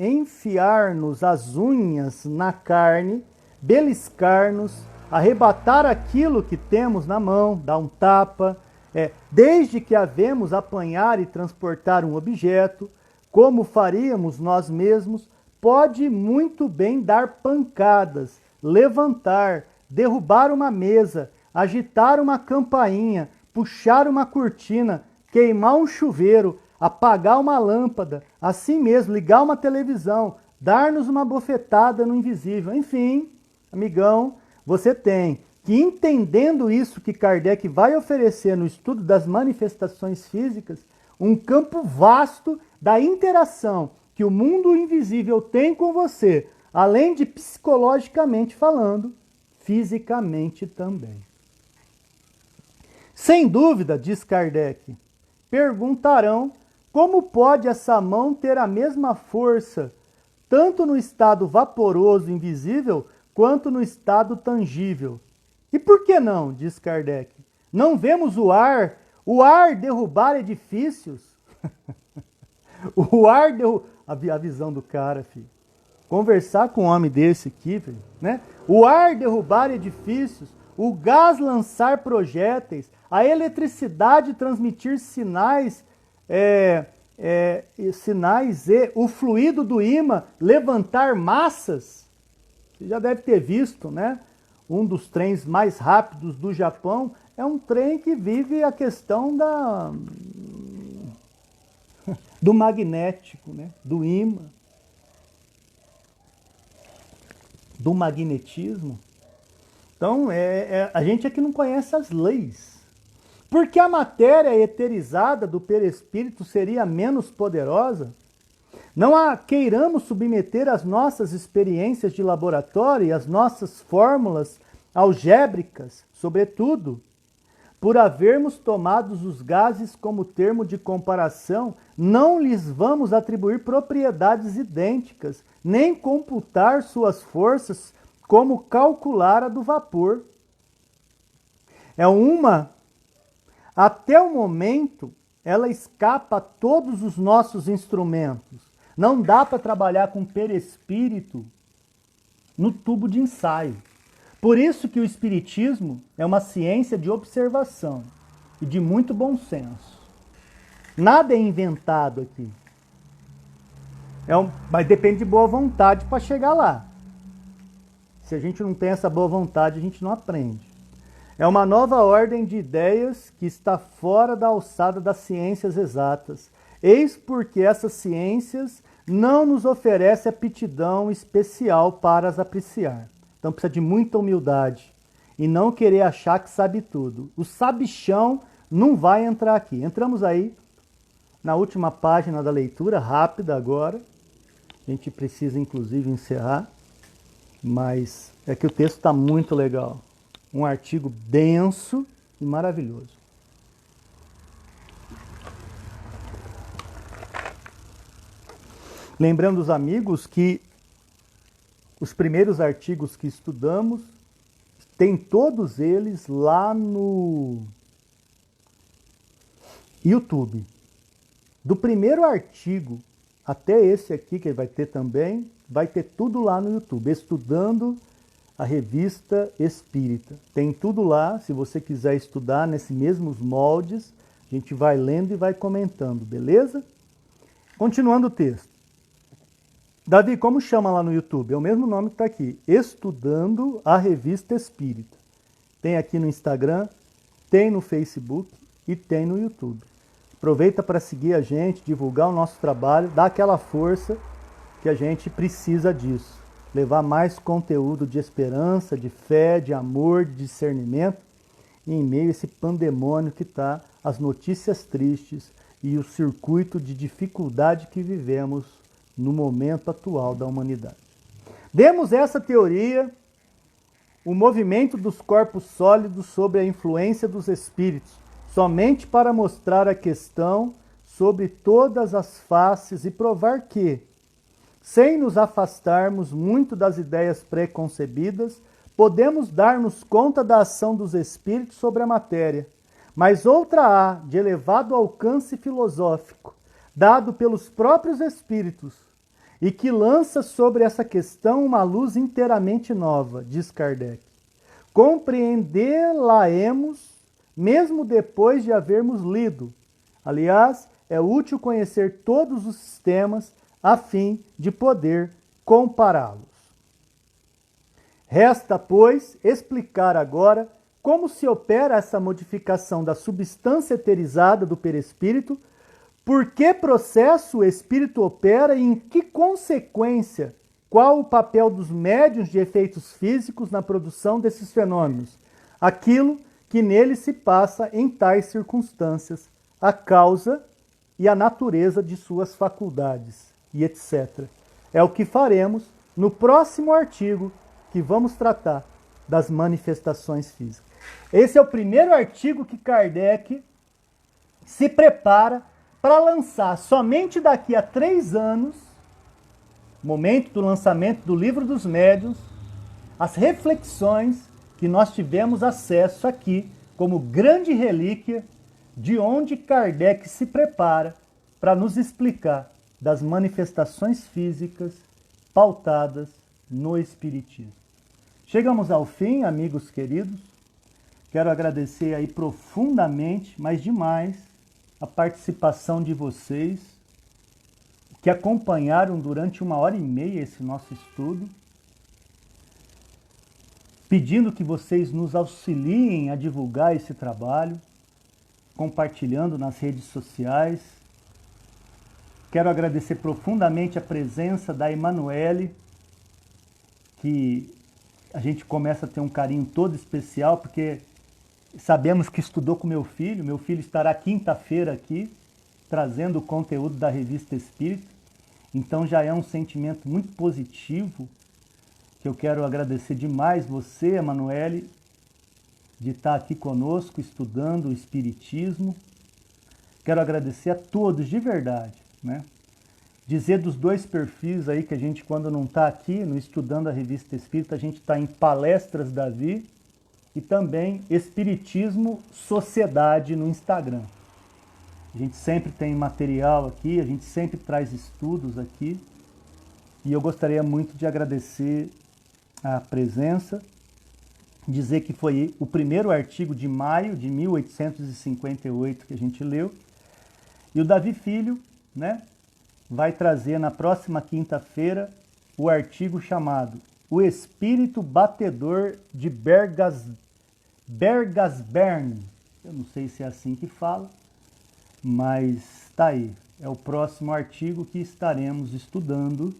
A: enfiar-nos as unhas na carne, beliscar-nos, arrebatar aquilo que temos na mão, dar um tapa, desde que havemos apanhar e transportar um objeto, como faríamos nós mesmos, pode muito bem dar pancadas, levantar, derrubar uma mesa, agitar uma campainha, puxar uma cortina, queimar um chuveiro, apagar uma lâmpada, assim mesmo, ligar uma televisão, dar-nos uma bofetada no invisível. Enfim, amigão, você tem que, entendendo isso que Kardec vai oferecer no estudo das manifestações físicas, um campo vasto da interação que o mundo invisível tem com você, além de psicologicamente falando, fisicamente também. Sem dúvida, diz Kardec, perguntarão como pode essa mão ter a mesma força, tanto no estado vaporoso invisível, quanto no estado tangível. E por que não, diz Kardec? Não vemos o ar derrubar edifícios? A visão do cara, filho. Conversar com um homem desse aqui, filho, né? O ar derrubar edifícios, o gás lançar projéteis, a eletricidade transmitir sinais, sinais e o fluido do ímã levantar massas. Você já deve ter visto, né? Um dos trens mais rápidos do Japão é um trem que vive a questão do magnético, né? Do ímã, do magnetismo. Então, a gente é que não conhece as leis. Porque a matéria eterizada do perispírito seria menos poderosa? Não a queiramos submeter às nossas experiências de laboratório e às nossas fórmulas algébricas, sobretudo, por havermos tomado os gases como termo de comparação, não lhes vamos atribuir propriedades idênticas, nem computar suas forças como calcular a do vapor. Até o momento, ela escapa a todos os nossos instrumentos, Não dá para trabalhar com perispírito no tubo de ensaio. Por isso que o espiritismo é uma ciência de observação e de muito bom senso. Nada é inventado aqui. Mas depende de boa vontade para chegar lá. Se a gente não tem essa boa vontade, a gente não aprende. É uma nova ordem de ideias que está fora da alçada das ciências exatas. Eis porque essas ciências não nos oferecem aptidão especial para as apreciar. Então precisa de muita humildade e não querer achar que sabe tudo. O sabichão não vai entrar aqui. Entramos aí na última página da leitura, rápida agora. A gente precisa inclusive encerrar, mas é que o texto está muito legal. Um artigo denso e maravilhoso. Lembrando os amigos que os primeiros artigos que estudamos, tem todos eles lá no YouTube. Do primeiro artigo até esse aqui, que vai ter também, vai ter tudo lá no YouTube, Estudando a Revista Espírita. Tem tudo lá, se você quiser estudar nesses mesmos moldes, a gente vai lendo e vai comentando, beleza? Continuando o texto. Davi, como chama lá no YouTube? É o mesmo nome que está aqui, Estudando a Revista Espírita. Tem aqui no Instagram, tem no Facebook e tem no YouTube. Aproveita para seguir a gente, divulgar o nosso trabalho, dar aquela força que a gente precisa disso. Levar mais conteúdo de esperança, de fé, de amor, de discernimento, em meio a esse pandemônio que está, as notícias tristes e o circuito de dificuldade que vivemos no momento atual da humanidade. Demos essa teoria, o movimento dos corpos sólidos sobre a influência dos espíritos, somente para mostrar a questão sobre todas as faces e provar que, sem nos afastarmos muito das ideias preconcebidas, podemos dar-nos conta da ação dos espíritos sobre a matéria. Mas outra há, de elevado alcance filosófico, dado pelos próprios espíritos, e que lança sobre essa questão uma luz inteiramente nova, diz Kardec. Compreendê-la-emos mesmo depois de havermos lido. Aliás, é útil conhecer todos os sistemas a fim de poder compará-los. Resta, pois, explicar agora como se opera essa modificação da substância eterizada do perispírito, por que processo o espírito opera e em que consequência, qual o papel dos médiuns de efeitos físicos na produção desses fenômenos, aquilo que nele se passa em tais circunstâncias, a causa e a natureza de suas faculdades, e etc. É o que faremos no próximo artigo que vamos tratar das manifestações físicas. Esse é o primeiro artigo que Kardec se prepara para lançar somente daqui a 3 anos, momento do lançamento do Livro dos Médiuns, as reflexões que nós tivemos acesso aqui como grande relíquia de onde Kardec se prepara para nos explicar das manifestações físicas pautadas no Espiritismo. Chegamos ao fim, amigos queridos. Quero agradecer aí profundamente, mas demais, a participação de vocês que acompanharam durante 1h30 esse nosso estudo, pedindo que vocês nos auxiliem a divulgar esse trabalho, compartilhando nas redes sociais. Quero agradecer profundamente a presença da Emanuele, que a gente começa a ter um carinho todo especial, porque sabemos que estudou com meu filho estará quinta-feira aqui, trazendo o conteúdo da Revista Espírita, então já é um sentimento muito positivo, que eu quero agradecer demais você, Emanuele, de estar aqui conosco, estudando o Espiritismo. Quero agradecer a todos, de verdade, né? Dizer dos 2 perfis aí que a gente, quando não está aqui, no Estudando a Revista Espírita, a gente está em Palestras Davi e também Espiritismo Sociedade no Instagram. A gente sempre tem material aqui, a gente sempre traz estudos aqui. E eu gostaria muito de agradecer a presença, dizer que foi o primeiro artigo de maio de 1858 que a gente leu. E o Davi Filho, né, vai trazer na próxima quinta-feira o artigo chamado O Espírito Batedor de Bergasberne. Eu não sei se é assim que fala, mas está aí. É o próximo artigo que estaremos estudando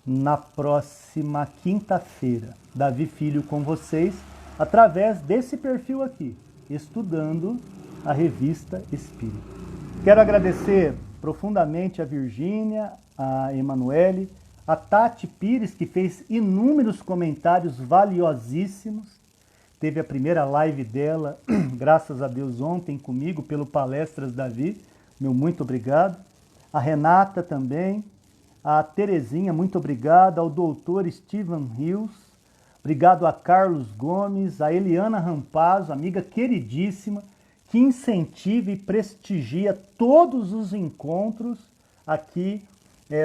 A: na próxima quinta-feira. Davi Filho com vocês, através desse perfil aqui, estudando a Revista Espírita. Quero agradecer profundamente a Virgínia, a Emanuele, a Tati Pires, que fez inúmeros comentários valiosíssimos. Teve a primeira live dela, graças a Deus, ontem comigo, pelo Palestras Davi. Meu muito obrigado. A Renata também. A Terezinha, muito obrigado. Ao doutor Steven Rios. Obrigado a Carlos Gomes. A Eliana Rampazzo, amiga queridíssima, que incentiva e prestigia todos os encontros aqui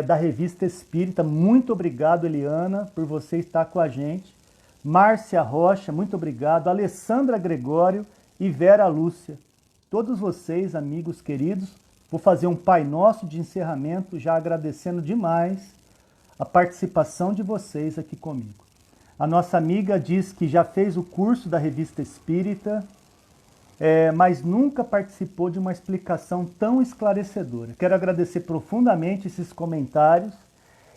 A: da Revista Espírita. Muito obrigado, Eliana, por você estar com a gente. Márcia Rocha, muito obrigado. Alessandra Gregório e Vera Lúcia. Todos vocês, amigos queridos, vou fazer um Pai Nosso de encerramento, já agradecendo demais a participação de vocês aqui comigo. A nossa amiga diz que já fez o curso da Revista Espírita, mas nunca participou de uma explicação tão esclarecedora. Quero agradecer profundamente esses comentários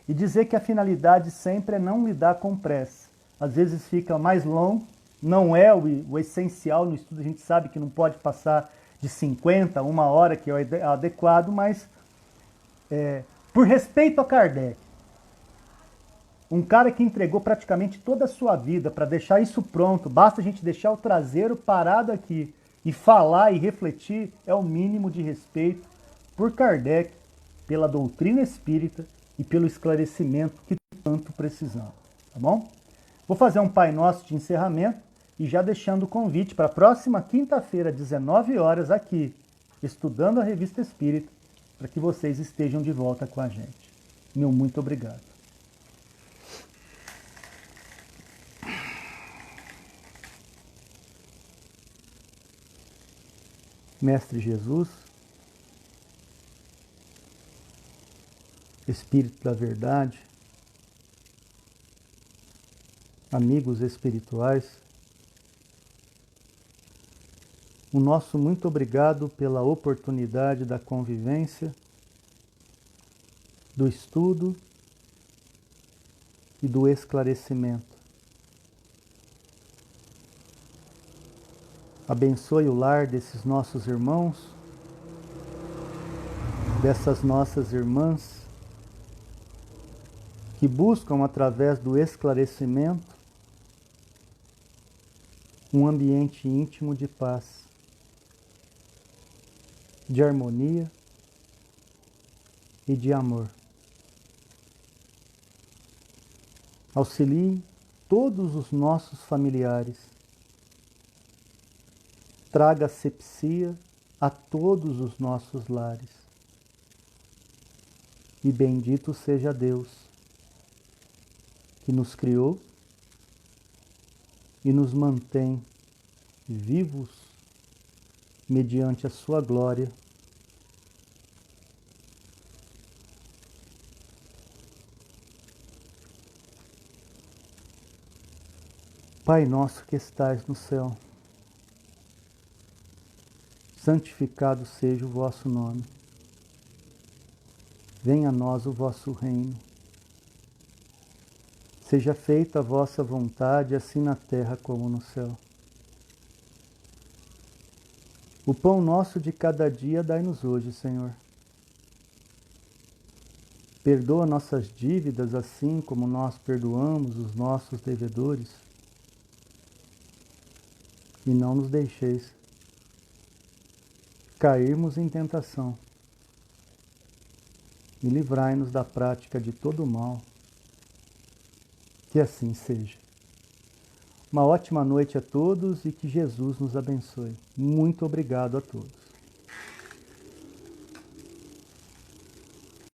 A: e dizer que a finalidade sempre é não lidar com pressa. Às vezes fica mais longo, não é o essencial no estudo, a gente sabe que não pode passar de 50, uma hora, que é o adequado, mas por respeito a Kardec, um cara que entregou praticamente toda a sua vida para deixar isso pronto, basta a gente deixar o traseiro parado aqui e falar e refletir, é o mínimo de respeito por Kardec, pela doutrina espírita e pelo esclarecimento que tanto precisamos, tá bom? Vou fazer um Pai Nosso de encerramento e já deixando o convite para a próxima quinta-feira, 19 horas, aqui, estudando a Revista Espírita, para que vocês estejam de volta com a gente. Meu muito obrigado. Mestre Jesus, Espírito da Verdade, amigos espirituais, o nosso muito obrigado pela oportunidade da convivência, do estudo e do esclarecimento. Abençoe o lar desses nossos irmãos, dessas nossas irmãs, que buscam, através do esclarecimento, um ambiente íntimo de paz, de harmonia e de amor. Auxilie todos os nossos familiares. Traga asepsia a todos os nossos lares. E bendito seja Deus, que nos criou e nos mantém vivos mediante a sua glória. Pai nosso que estais no céu, santificado seja o vosso nome. Venha a nós o vosso reino. Seja feita a vossa vontade, assim na terra como no céu. O pão nosso de cada dia dai-nos hoje, Senhor. Perdoa nossas dívidas, assim como nós perdoamos os nossos devedores. E não nos deixeis cairmos em tentação. E livrai-nos da prática de todo o mal. Que assim seja. Uma ótima noite a todos e que Jesus nos abençoe. Muito obrigado a todos.